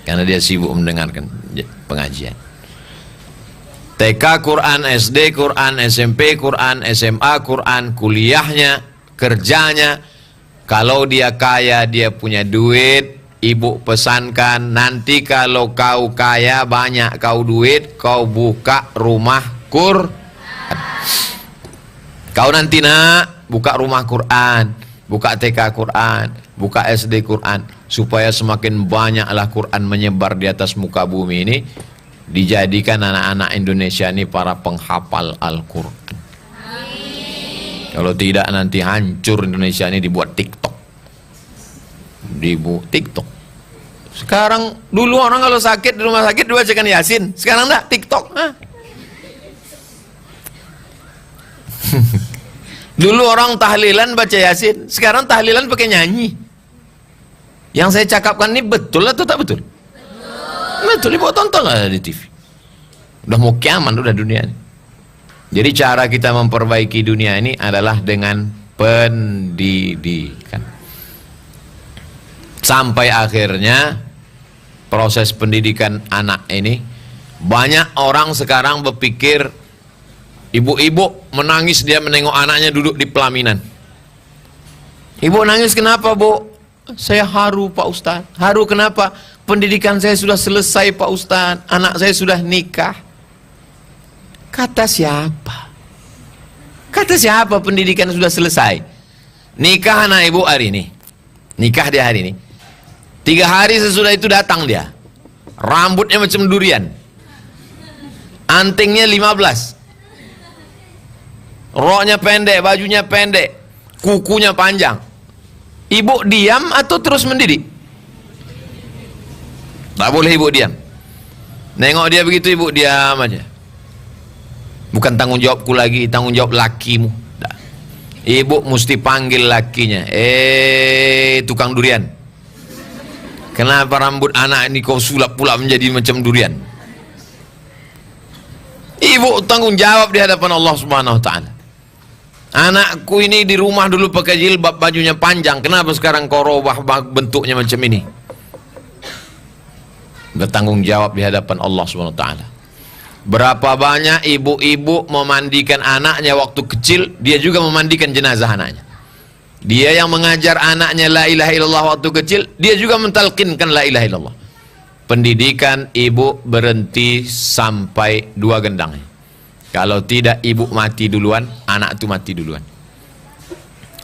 Karena dia sibuk mendengarkan pengajian. TK Quran, SD Quran, SMP Quran, SMA Quran, kuliahnya, kerjanya. Kalau dia kaya, dia punya duit, ibu pesankan, nanti kalau kau kaya, banyak kau duit, kau buka rumah Quran. Kau nanti nak buka rumah Quran, buka TK Quran, buka SD Quran, supaya semakin banyaklah Quran menyebar di atas muka bumi ini, dijadikan anak-anak Indonesia ini para penghafal Al-Quran. Kalau tidak nanti hancur Indonesia ini, dibuat TikTok. Dibuat TikTok. Sekarang, dulu orang kalau sakit di rumah sakit dibacakan Yasin. Sekarang enggak, TikTok. Dulu orang tahlilan baca Yasin, sekarang tahlilan pakai nyanyi. Yang saya cakapkan ini betul atau tak betul? Betul, ibu tonton lah di TV. Udah mau kiamat udah dunia ini. Jadi cara kita memperbaiki dunia ini adalah dengan pendidikan. Sampai akhirnya proses pendidikan anak ini, banyak orang sekarang berpikir ibu-ibu menangis dia menengok anaknya duduk di pelaminan. Ibu nangis kenapa, Bu? Saya haru, Pak Ustaz. Haru kenapa? Pendidikan saya sudah selesai, Pak Ustaz. Anak saya sudah nikah. Kata siapa? Kata siapa pendidikan sudah selesai? Nikah anak ibu hari ini. Nikah dia hari ini. 3 hari sesudah itu datang dia. Rambutnya macam durian. Antingnya 15. Roknya pendek, bajunya pendek. Kukunya panjang. Ibu diam atau terus mendidik? Tak boleh ibu diam. Nengok dia begitu, ibu diam aja. Bukan tanggung jawabku lagi, tanggung jawab lakimu. Tak. Ibu mesti panggil lakinya. Tukang durian, kenapa rambut anak ini kau sulap pula menjadi macam durian? Ibu tanggung jawab di hadapan Allah Subhanahu wa taala. Anakku ini di rumah dulu pakai jilbab, bajunya panjang, kenapa sekarang kau robah bentuknya macam ini? Bertanggung jawab di hadapan Allah Subhanahu wa taala. Berapa banyak ibu-ibu memandikan anaknya waktu kecil, dia juga memandikan jenazah anaknya. Dia yang mengajar anaknya la ilaha illallah waktu kecil, dia juga mentalkinkan la ilaha illallah. Pendidikan ibu berhenti sampai 2 gendang. Kalau tidak ibu mati duluan, anak itu mati duluan.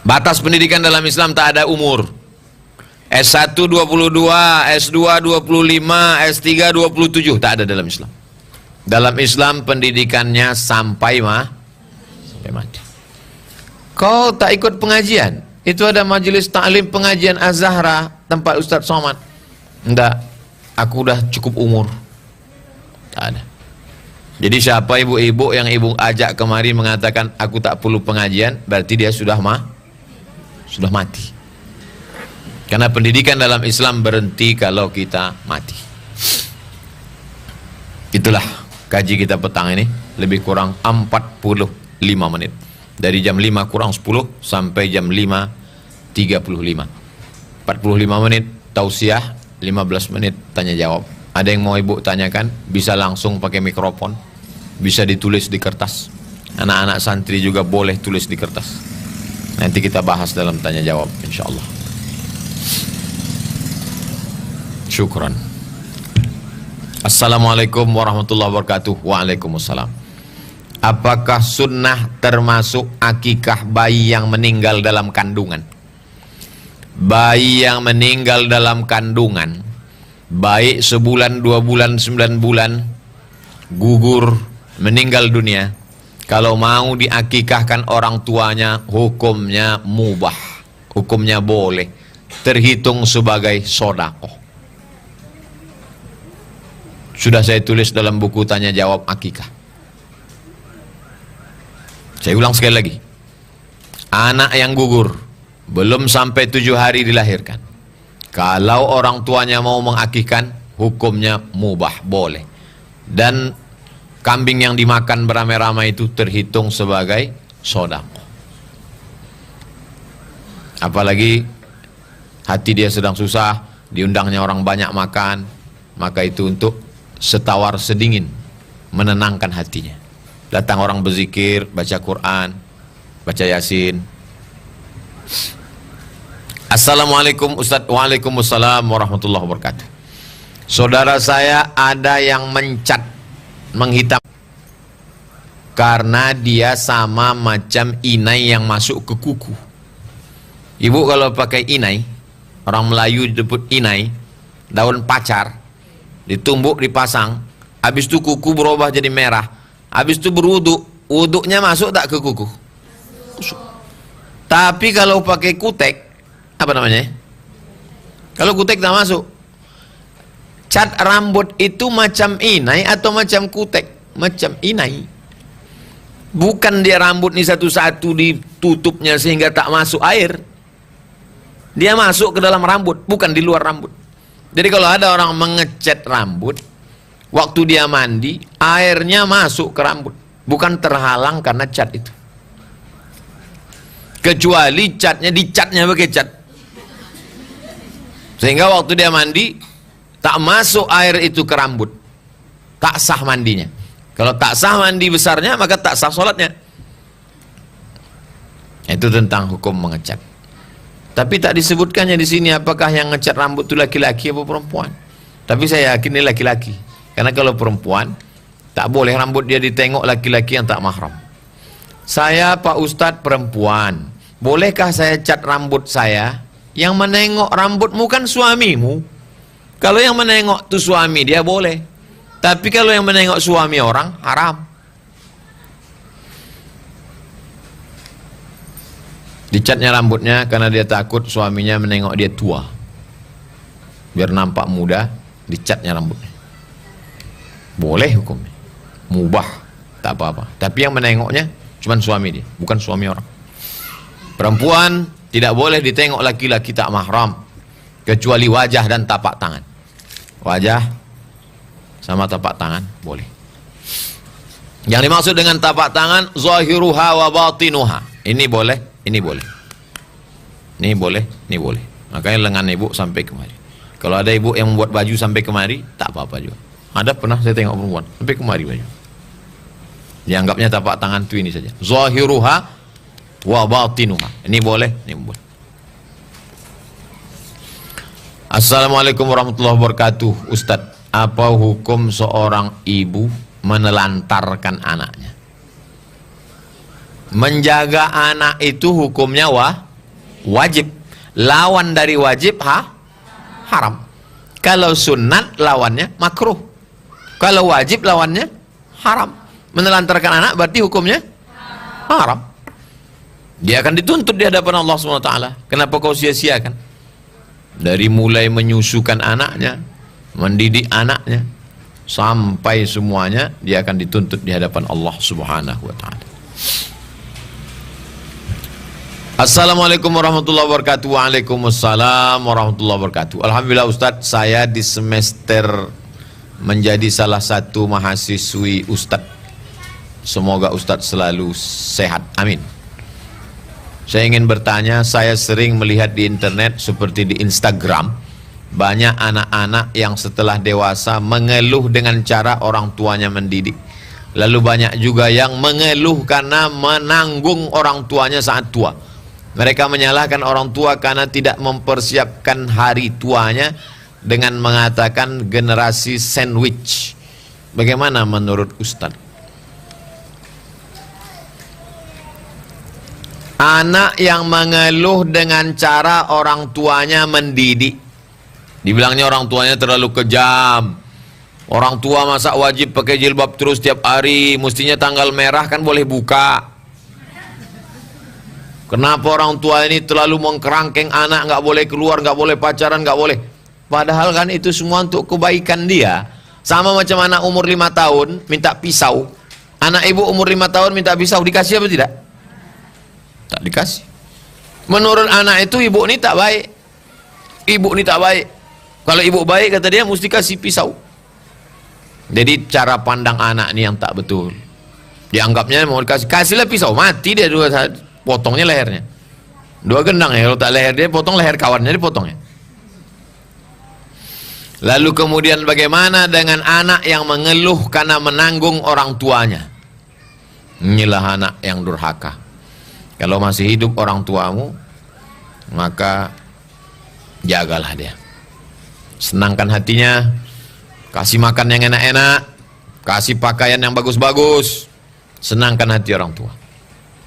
Batas pendidikan dalam Islam tak ada umur. S1 22, S2 25, S3 27, tak ada dalam Islam. Dalam Islam pendidikannya sampai mati. Kau tak ikut pengajian? Itu ada majelis taklim pengajian Az-Zahra tempat Ustaz Somad. Enggak, aku udah cukup umur. Tak ada. Jadi siapa ibu-ibu yang ibu ajak kemari mengatakan aku tak perlu pengajian, berarti dia sudah mati. Karena pendidikan dalam Islam berhenti kalau kita mati. Itulah kaji kita petang ini, lebih kurang 45 menit. Dari jam 5 kurang 10 sampai jam 5.35. 45 menit tausiah, 15 menit tanya jawab. Ada yang mau ibu tanyakan, bisa langsung pakai mikrofon, bisa ditulis di kertas. Anak-anak santri juga boleh tulis di kertas. Nanti kita bahas dalam tanya jawab insyaallah. Syukran. Assalamualaikum warahmatullahi wabarakatuh. Waalaikumsalam. Apakah sunnah termasuk akikah bayi yang meninggal dalam kandungan? Bayi yang meninggal dalam kandungan, baik sebulan, 2 bulan, 9 bulan, gugur, meninggal dunia, kalau mau diakikahkan orang tuanya, hukumnya mubah, hukumnya boleh, terhitung sebagai sodakoh. Sudah saya tulis dalam buku tanya jawab akikah. Saya ulang sekali lagi. Anak yang gugur belum sampai 7 hari dilahirkan, kalau orang tuanya mau mengakikkan, hukumnya mubah, boleh. Dan kambing yang dimakan beramai-ramai itu terhitung sebagai sedekah. Apalagi hati dia sedang susah, diundangnya orang banyak makan, maka itu untuk setawar sedingin, menenangkan hatinya. Datang orang berzikir, baca Quran, baca Yasin. Assalamualaikum Ustaz. Waalaikumsalam warahmatullahi wabarakatuh. Saudara saya ada yang mencat, menghitam, karena dia sama macam inai yang masuk ke kuku. Ibu kalau pakai inai, orang Melayu disebut inai, daun pacar, ditumbuk dipasang, habis itu kuku berubah jadi merah, habis itu berwuduk, wuduknya masuk tak ke kuku? Masuk. Tapi kalau pakai kutek, apa namanya? Kalau kutek tak masuk. Cat rambut itu macam inai atau macam kutek? Macam inai. Bukan dia rambut ni satu-satu ditutupnya sehingga tak masuk air. Dia masuk ke dalam rambut, bukan di luar rambut. Jadi kalau ada orang mengecat rambut, waktu dia mandi, airnya masuk ke rambut, bukan terhalang karena cat itu. Kecuali dicatnya pakai cat. Sehingga waktu dia mandi, tak masuk air itu ke rambut, tak sah mandinya. Kalau tak sah mandi besarnya, maka tak sah sholatnya. Itu tentang hukum mengecat. Tapi tak disebutkannya di sini apakah yang ngecat rambut itu laki-laki atau perempuan. Tapi saya yakin ini laki-laki. Karena kalau perempuan, tak boleh rambut dia ditengok laki-laki yang tak mahram. Saya Pak Ustadz perempuan, bolehkah saya cat rambut saya? Yang menengok rambutmu kan suamimu. Kalau yang menengok itu suami dia boleh. Tapi kalau yang menengok suami orang, haram. Dicatnya rambutnya karena dia takut suaminya menengok dia tua. Biar nampak muda, dicatnya rambutnya. Boleh hukumnya. Mubah, tak apa-apa. Tapi yang menengoknya cuma suami dia, bukan suami orang. Perempuan tidak boleh ditengok laki-laki tak mahram, kecuali wajah dan tapak tangan. Wajah sama tapak tangan boleh. Yang dimaksud dengan tapak tangan, zahiruha wa batinuha. Ini boleh, ini boleh. Ini boleh, ini boleh. Makanya lengan ibu sampai kemari. Kalau ada ibu yang membuat baju sampai kemari, tak apa-apa juga. Ada pernah saya tengok perempuan sampai kemari baju. Dianggapnya tapak tangan itu ini saja. Zahiruha wa batinuha. Ini boleh, ini boleh. Assalamualaikum warahmatullahi wabarakatuh. Ustadz, apa hukum seorang ibu menelantarkan anaknya? Menjaga anak itu hukumnya wajib. Lawan dari wajib haram. Kalau sunat lawannya makruh. Kalau wajib lawannya haram. Menelantarkan anak berarti hukumnya haram. Dia akan dituntut di hadapan Allah SWT. Kenapa kau sia-siakan? Dari mulai menyusukan anaknya, mendidik anaknya, sampai semuanya dia akan dituntut di hadapan Allah Subhanahu wa taala. Assalamualaikum warahmatullahi wabarakatuh. Waalaikumsalam warahmatullahi wabarakatuh. Alhamdulillah Ustadz, saya di semester menjadi salah satu mahasiswi Ustadz. Semoga Ustadz selalu sehat. Amin. Saya ingin bertanya, saya sering melihat di internet seperti di Instagram, banyak anak-anak yang setelah dewasa mengeluh dengan cara orang tuanya mendidik. Lalu banyak juga yang mengeluh karena menanggung orang tuanya saat tua. Mereka menyalahkan orang tua karena tidak mempersiapkan hari tuanya dengan mengatakan generasi sandwich. Bagaimana menurut Ustadz? Anak yang mengeluh dengan cara orang tuanya mendidik, dibilangnya orang tuanya terlalu kejam. Orang tua masa wajib pakai jilbab terus tiap hari, mestinya tanggal merah kan boleh buka. Kenapa orang tua ini terlalu mengkerangkeng anak, nggak boleh keluar, nggak boleh pacaran, nggak boleh. Padahal kan itu semua untuk kebaikan dia. Sama macam anak umur 5 tahun minta pisau. Anak ibu umur 5 tahun minta pisau, dikasih apa tidak? Tak dikasih. Menurut anak itu ibu ini tak baik. Ibu ini tak baik. Kalau ibu baik kata dia mesti kasih pisau. Jadi cara pandang anak ini yang tak betul. Dianggapnya mau dikasih, kasihlah pisau, mati dia dua saat, potongnya lehernya. Dua gendang ya, kalau tak leher dia potong leher kawannya dipotongnya. Lalu kemudian bagaimana dengan anak yang mengeluh karena menanggung orang tuanya? Inilah anak yang durhaka. Kalau masih hidup orang tuamu, maka jagalah dia. Senangkan hatinya, kasih makan yang enak-enak, kasih pakaian yang bagus-bagus, senangkan hati orang tua.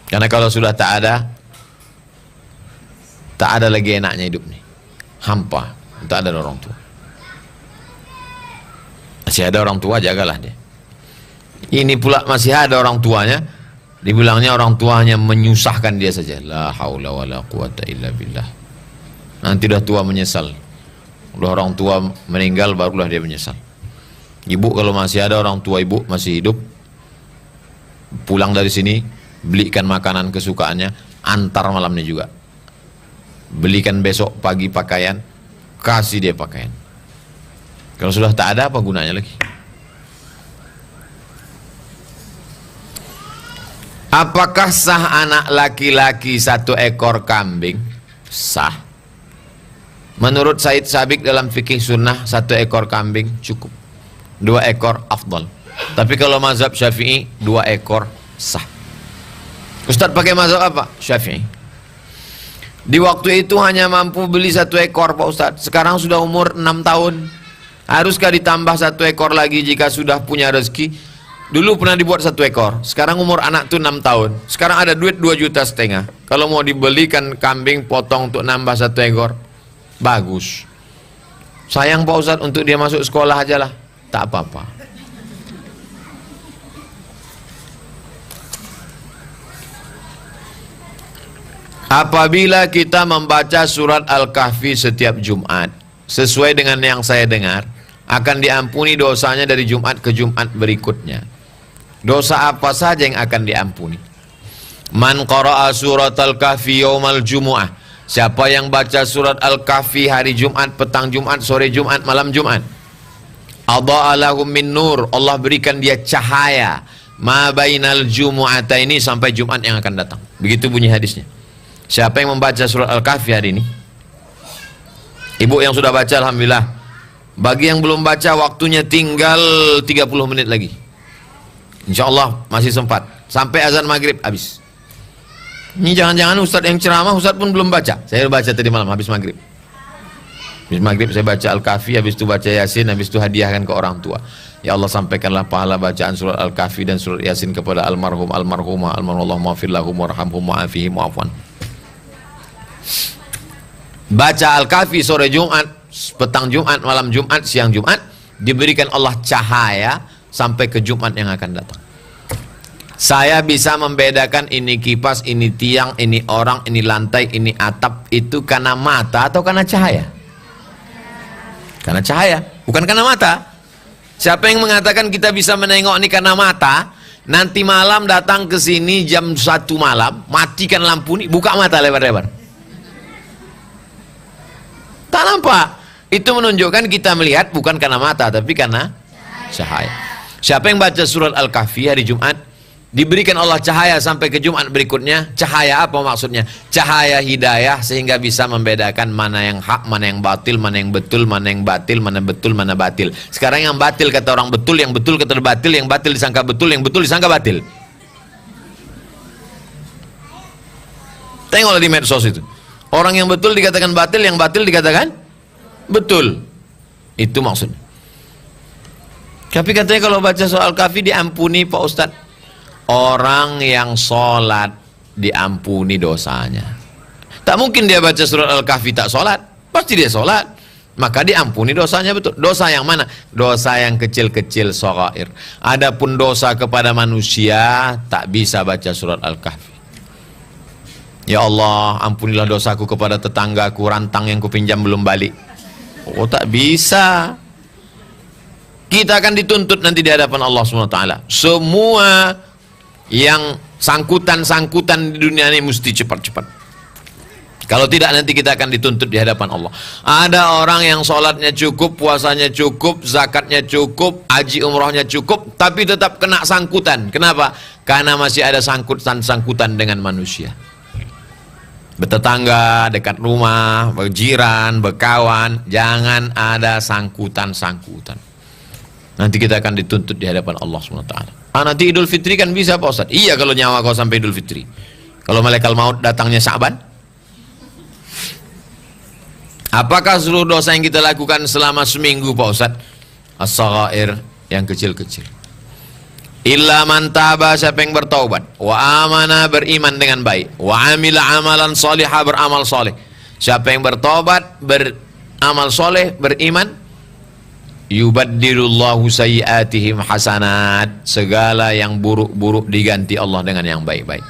Karena kalau sudah tak ada lagi enaknya hidup nih. Hampa, tak ada orang tua. Masih ada orang tua, jagalah dia. Ini pula masih ada orang tuanya, dibilangnya orang tuanya menyusahkan dia saja. La haula wala quwata illa billah. Nanti dah tua menyesal. Udah orang tua meninggal barulah dia menyesal. Ibu kalau masih ada orang tua ibu masih hidup, pulang dari sini, belikan makanan kesukaannya, antar malamnya juga. Belikan besok pagi pakaian, kasih dia pakaian. Kalau sudah tak ada, apa gunanya lagi? Apakah sah anak laki-laki 1 ekor kambing? Sah. Menurut Said Sabiq dalam fikih sunnah, 1 ekor kambing cukup. 2 ekor afdal. Tapi kalau mazhab Syafi'i 2 ekor sah. Ustadz pakai mazhab apa? Syafi'i. Di waktu itu hanya mampu beli 1 ekor Pak Ustadz. Sekarang sudah umur 6 tahun. Haruskah ditambah 1 ekor lagi jika sudah punya rezeki? Dulu pernah dibuat 1 ekor. Sekarang umur anak tuh 6 tahun. Sekarang ada duit 2,5 juta. Kalau mau dibelikan kambing potong untuk nambah 1 ekor, bagus. Sayang Pak Ustadz, untuk dia masuk sekolah aja lah. Tak apa-apa. Apabila kita membaca surat Al-Kahfi setiap Jumat, sesuai dengan yang saya dengar, akan diampuni dosanya dari Jumat ke Jumat berikutnya. Dosa apa saja yang akan diampuni? Man qara'a surat Al-Kahfi yaumal Jumu'ah. Siapa yang baca surat Al-Kahfi hari Jumat, petang Jumat, sore Jumat, malam Jumat, adha'a lahum min nur, Allah berikan dia cahaya ma bainal jumu'ataini, sampai Jumat yang akan datang. Begitu bunyi hadisnya. Siapa yang membaca surat Al-Kahfi hari ini? Ibu yang sudah baca, alhamdulillah. Bagi yang belum baca, waktunya tinggal 30 menit lagi. InsyaAllah masih sempat. Sampai azan maghrib habis. Ini jangan-jangan Ustadz yang ceramah, Ustadz pun belum baca. Saya baca tadi malam habis maghrib. Habis maghrib saya baca Al-Kahfi, habis itu baca Yasin, habis itu hadiahkan ke orang tua. Ya Allah, sampaikanlah pahala bacaan surat Al-Kahfi dan surat Yasin kepada almarhum, almarhumah, almarhumah, maghfir lahum warhamhum wa'afihim wa'afwan. Baca Al-Kahfi sore Jumat, petang Jumat, malam Jumat, siang Jumat, diberikan Allah cahaya sampai ke Jumat yang akan datang. Saya bisa membedakan ini kipas, ini tiang, ini orang, ini lantai, ini atap. Itu karena mata atau karena cahaya? Karena cahaya, bukan karena mata. Siapa yang mengatakan kita bisa menengok ini karena mata? Nanti malam datang ke sini jam 1 malam, matikan lampu ini, buka mata lebar-lebar. Tak nampak. Itu menunjukkan kita melihat bukan karena mata, tapi karena cahaya. Siapa yang baca surat Al-Kahfi hari Jumat, diberikan Allah cahaya sampai ke Jumat berikutnya. Cahaya apa maksudnya? Cahaya hidayah, sehingga bisa membedakan mana yang hak, mana yang batil, mana yang betul, mana yang batil, mana betul, mana batil. Sekarang yang batil kata orang betul, yang betul kata batil, yang batil disangka betul, yang betul disangka batil. Tengoklah di medsos itu. Orang yang betul dikatakan batil, yang batil dikatakan betul. Itu maksudnya. Tapi katanya kalau baca soal Kahfi diampuni Pak Ustadz. Orang yang sholat diampuni dosanya. Tak mungkin dia baca surat Al-Kahfi tak sholat. Pasti dia sholat. Maka diampuni dosanya, betul. Dosa yang mana? Dosa yang kecil-kecil, shaghair. Adapun dosa kepada manusia, tak bisa baca surat Al-Kahfi. Ya Allah, ampunilah dosaku kepada tetanggaku, rantang yang kupinjam belum balik. Oh, tak bisa. Kita akan dituntut nanti di hadapan Allah SWT. Semua yang sangkutan-sangkutan di dunia ini mesti cepat-cepat. Kalau tidak nanti kita akan dituntut di hadapan Allah. Ada orang yang sholatnya cukup, puasanya cukup, zakatnya cukup, haji umrohnya cukup, tapi tetap kena sangkutan. Kenapa? Karena masih ada sangkutan dengan manusia. Bertetangga, dekat rumah, berjiran, berkawan, jangan ada sangkutan-sangkutan. Nanti kita akan dituntut di hadapan Allah SWT. Nanti Idul Fitri kan bisa Pak Ustaz? Iya, kalau nyawa kau sampai Idul Fitri. Kalau malaikat maut datangnya Sya'ban. Apakah seluruh dosa yang kita lakukan selama seminggu Pak Ustaz? As-saghair, yang kecil-kecil. Illa man taba, siapa yang bertaubat, wa amana, beriman dengan baik, wa amila amalan salihah, beramal soleh. Siapa yang bertaubat, beramal soleh, beriman, yubaddilullahu sayyiatihim hasanat, segala yang buruk-buruk diganti Allah dengan yang baik-baik.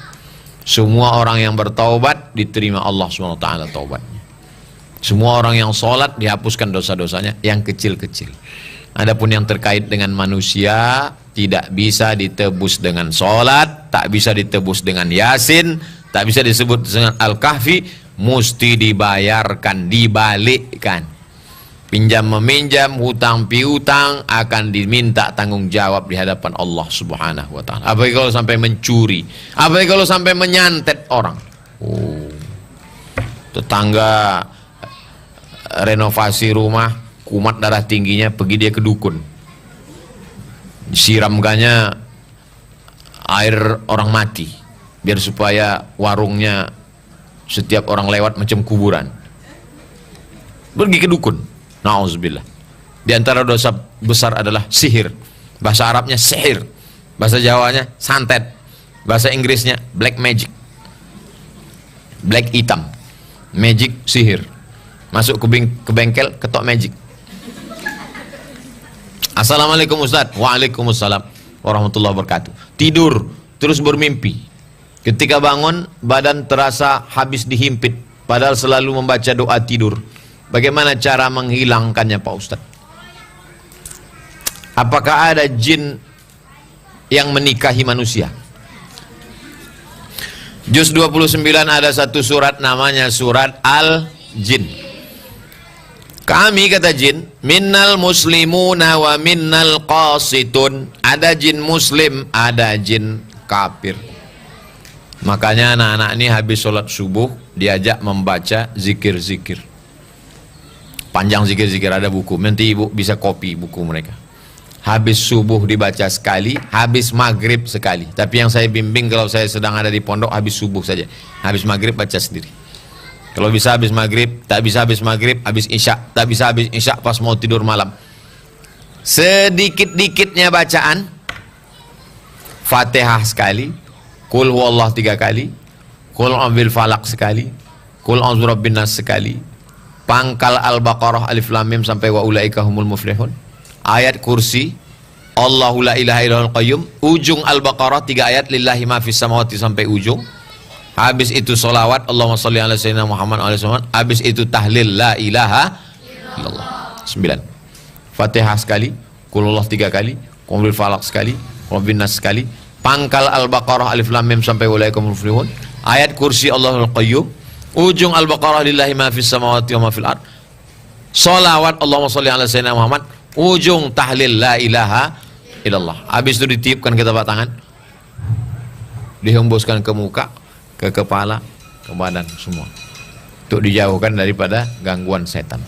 Semua orang yang bertaubat diterima Allah SWT taubatnya. Semua orang yang sholat dihapuskan dosa-dosanya yang kecil-kecil. Adapun yang terkait dengan manusia, tidak bisa ditebus dengan sholat, tak bisa ditebus dengan yasin, tak bisa disebut dengan al-kahfi, mesti dibayarkan, dibalikkan. Pinjam meminjam, hutang piutang akan diminta tanggung jawab di hadapan Allah Subhanahu wa taala. Apalagi kalau sampai mencuri, apalagi kalau sampai menyantet orang. Oh. Tetangga renovasi rumah, kumat darah tingginya, pergi dia ke dukun. Siramkannya air orang mati, biar supaya warungnya setiap orang lewat macam kuburan. Pergi ke dukun. Nauzubillah. Di antara dosa besar adalah sihir. Bahasa Arabnya sihir, bahasa Jawanya santet, bahasa Inggrisnya black magic. Black hitam, magic sihir. Masuk ke bengkel, ketok magic. Assalamualaikum Ustaz. Waalaikumsalam warahmatullahi wabarakatuh. Tidur terus bermimpi. Ketika bangun badan terasa habis dihimpit, padahal selalu membaca doa tidur. Bagaimana cara menghilangkannya Pak Ustaz? Apakah ada jin yang menikahi manusia? Juz 29 ada satu surat namanya surat Al-Jin. Kami, kata jin, minnal muslimuna wa minnal qasitun. Ada jin muslim, ada jin kafir. Makanya anak-anak ini habis sholat subuh diajak membaca zikir-zikir. Panjang zikir-zikir, ada buku. Nanti ibu bisa copy buku mereka. Habis subuh dibaca sekali, habis maghrib sekali. Tapi yang saya bimbing kalau saya sedang ada di pondok, habis subuh saja. Habis maghrib baca sendiri. Kalau bisa habis maghrib, tak bisa habis maghrib, habis isya, tak bisa habis isya pas mau tidur malam. Sedikit-dikitnya bacaan, Fatihah sekali, Qul huwallah 3 kali, Qul a'udzu falak sekali, Qul a'udzu birabbin nas sekali, pangkal Al-Baqarah alif lam mim sampai wa ulaika humul muflihun, ayat kursi, Allahu la ilaha illallahul qayyum, ujung Al-Baqarah 3 ayat, lillahi ma fis samawati sampai ujung. Habis itu solawat Allahumma sholli ala sayyidina Muhammad wa alihi wasallam. Habis itu tahlil la ilaha illallah 9. Fatihah sekali, Qulullah 3 kali, Qul falaq sekali, Qul nas sekali, pangkal Al-Baqarah alif lam mim sampai ulaika humul muflihun, ayat kursi Allahul qayyum, ujung Al-Baqarah lillahi ma fis samawati wa ma fil ard, solawat Allahumma sholli ala sayyidina Muhammad, ujung tahlil la ilaha illallah. Habis itu ditiupkan ke telapak tangan, dihembuskan ke muka, ke kepala, ke badan semua, untuk dijauhkan daripada gangguan setan.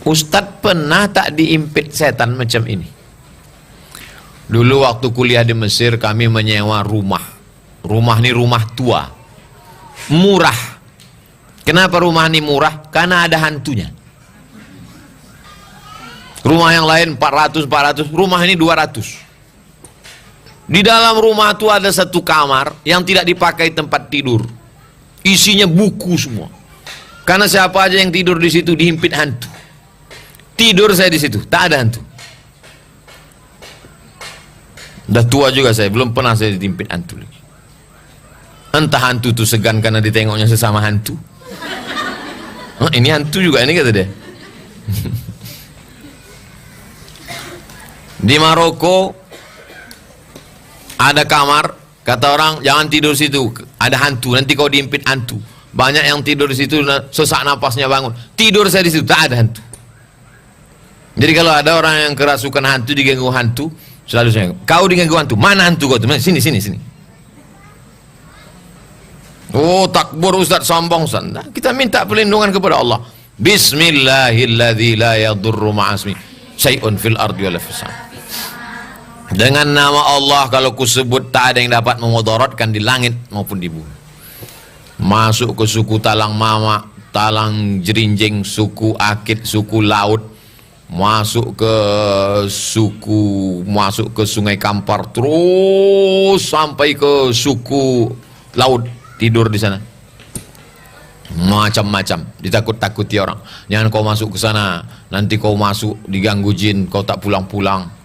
Ustadz pernah tak diimpit setan macam ini? Dulu waktu kuliah di Mesir kami menyewa rumah. Rumah ini rumah tua, murah. Kenapa rumah ini murah? Karena ada hantunya. Rumah yang lain 400, rumah ini 200. Di dalam rumah itu ada satu kamar yang tidak dipakai tempat tidur. Isinya buku semua. Karena siapa aja yang tidur di situ dihimpit hantu. Tidur saya di situ, tak ada hantu. Udah tua juga saya, belum pernah saya dihimpit hantu lagi. Entah hantu itu segan karena ditengoknya sesama hantu. Oh, ini hantu juga ini, kata dia. Di Maroko ada kamar, kata orang jangan tidur situ, ada hantu, nanti kau diimpit hantu. Banyak yang tidur di situ sesak napasnya bangun. Tidur saya di situ, tak ada hantu. Jadi kalau ada orang yang kerasukan hantu, diganggu hantu, selalu saya, kau diganggu hantu, mana hantu kau tuh? Sini. Oh, takbur Ustaz, sombong Ustaz. Nah, kita minta perlindungan kepada Allah. Bismillahilladzi la yadurru ma'asmi syai'un fil ardi wala fis sama. Dengan nama Allah kalau kusebut tak ada yang dapat memudaratkan di langit maupun di bumi. Masuk ke suku Talang Mama, Talang Jerinjing, suku Akit, suku Laut, masuk ke Sungai Kampar, terus sampai ke suku Laut, tidur di sana. Macam-macam, ditakut-takuti orang. Jangan kau masuk ke sana, nanti kau masuk diganggu jin, kau tak pulang-pulang.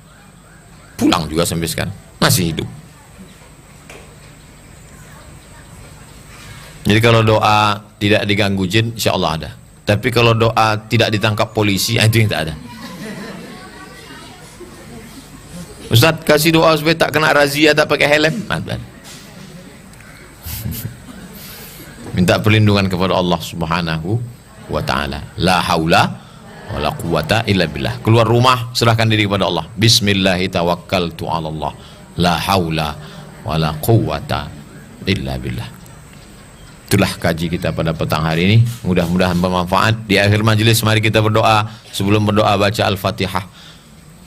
Pulang juga sampai sekarang, masih hidup. Jadi kalau doa tidak diganggu jin, insya Allah ada. Tapi kalau doa tidak ditangkap polisi, itu yang tak ada. Ustaz kasih doa supaya tak kena razia, tak pakai helm. Minta perlindungan kepada Allah Subhanahu wa ta'ala. La haula wala quwata illa billah. Keluar rumah serahkan diri kepada Allah. Bismillahi tawakkaltu ala Allah. La haula wala quwata illa billah. Itulah kaji kita pada petang hari ini. Mudah-mudahan bermanfaat. Di akhir majelis mari kita berdoa. Sebelum berdoa baca Al-Fatihah.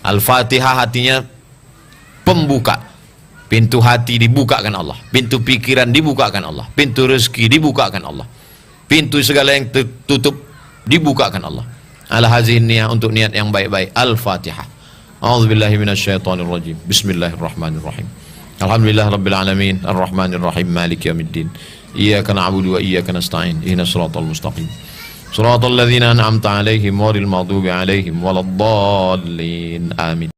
Al-Fatihah artinya pembuka. Pintu hati dibukakan Allah, pintu pikiran dibukakan Allah, pintu rezeki dibukakan Allah, pintu segala yang tertutup dibukakan Allah. Ala hazihi niyah, untuk niat yang baik-baik. Al-Fatihah. A'udzubillahi minasyaitonirrajim. Bismillahirrahmanirrahim. Alhamdulillah rabbil alamin, arrahmanirrahim, maliki yaumiddin. Iyyaka na'budu wa iyyaka nasta'in. Ihdinas siratal mustaqim. Siratal ladzina an'amta 'alaihim ghairil maghdubi 'alaihim waladdallin. Amin.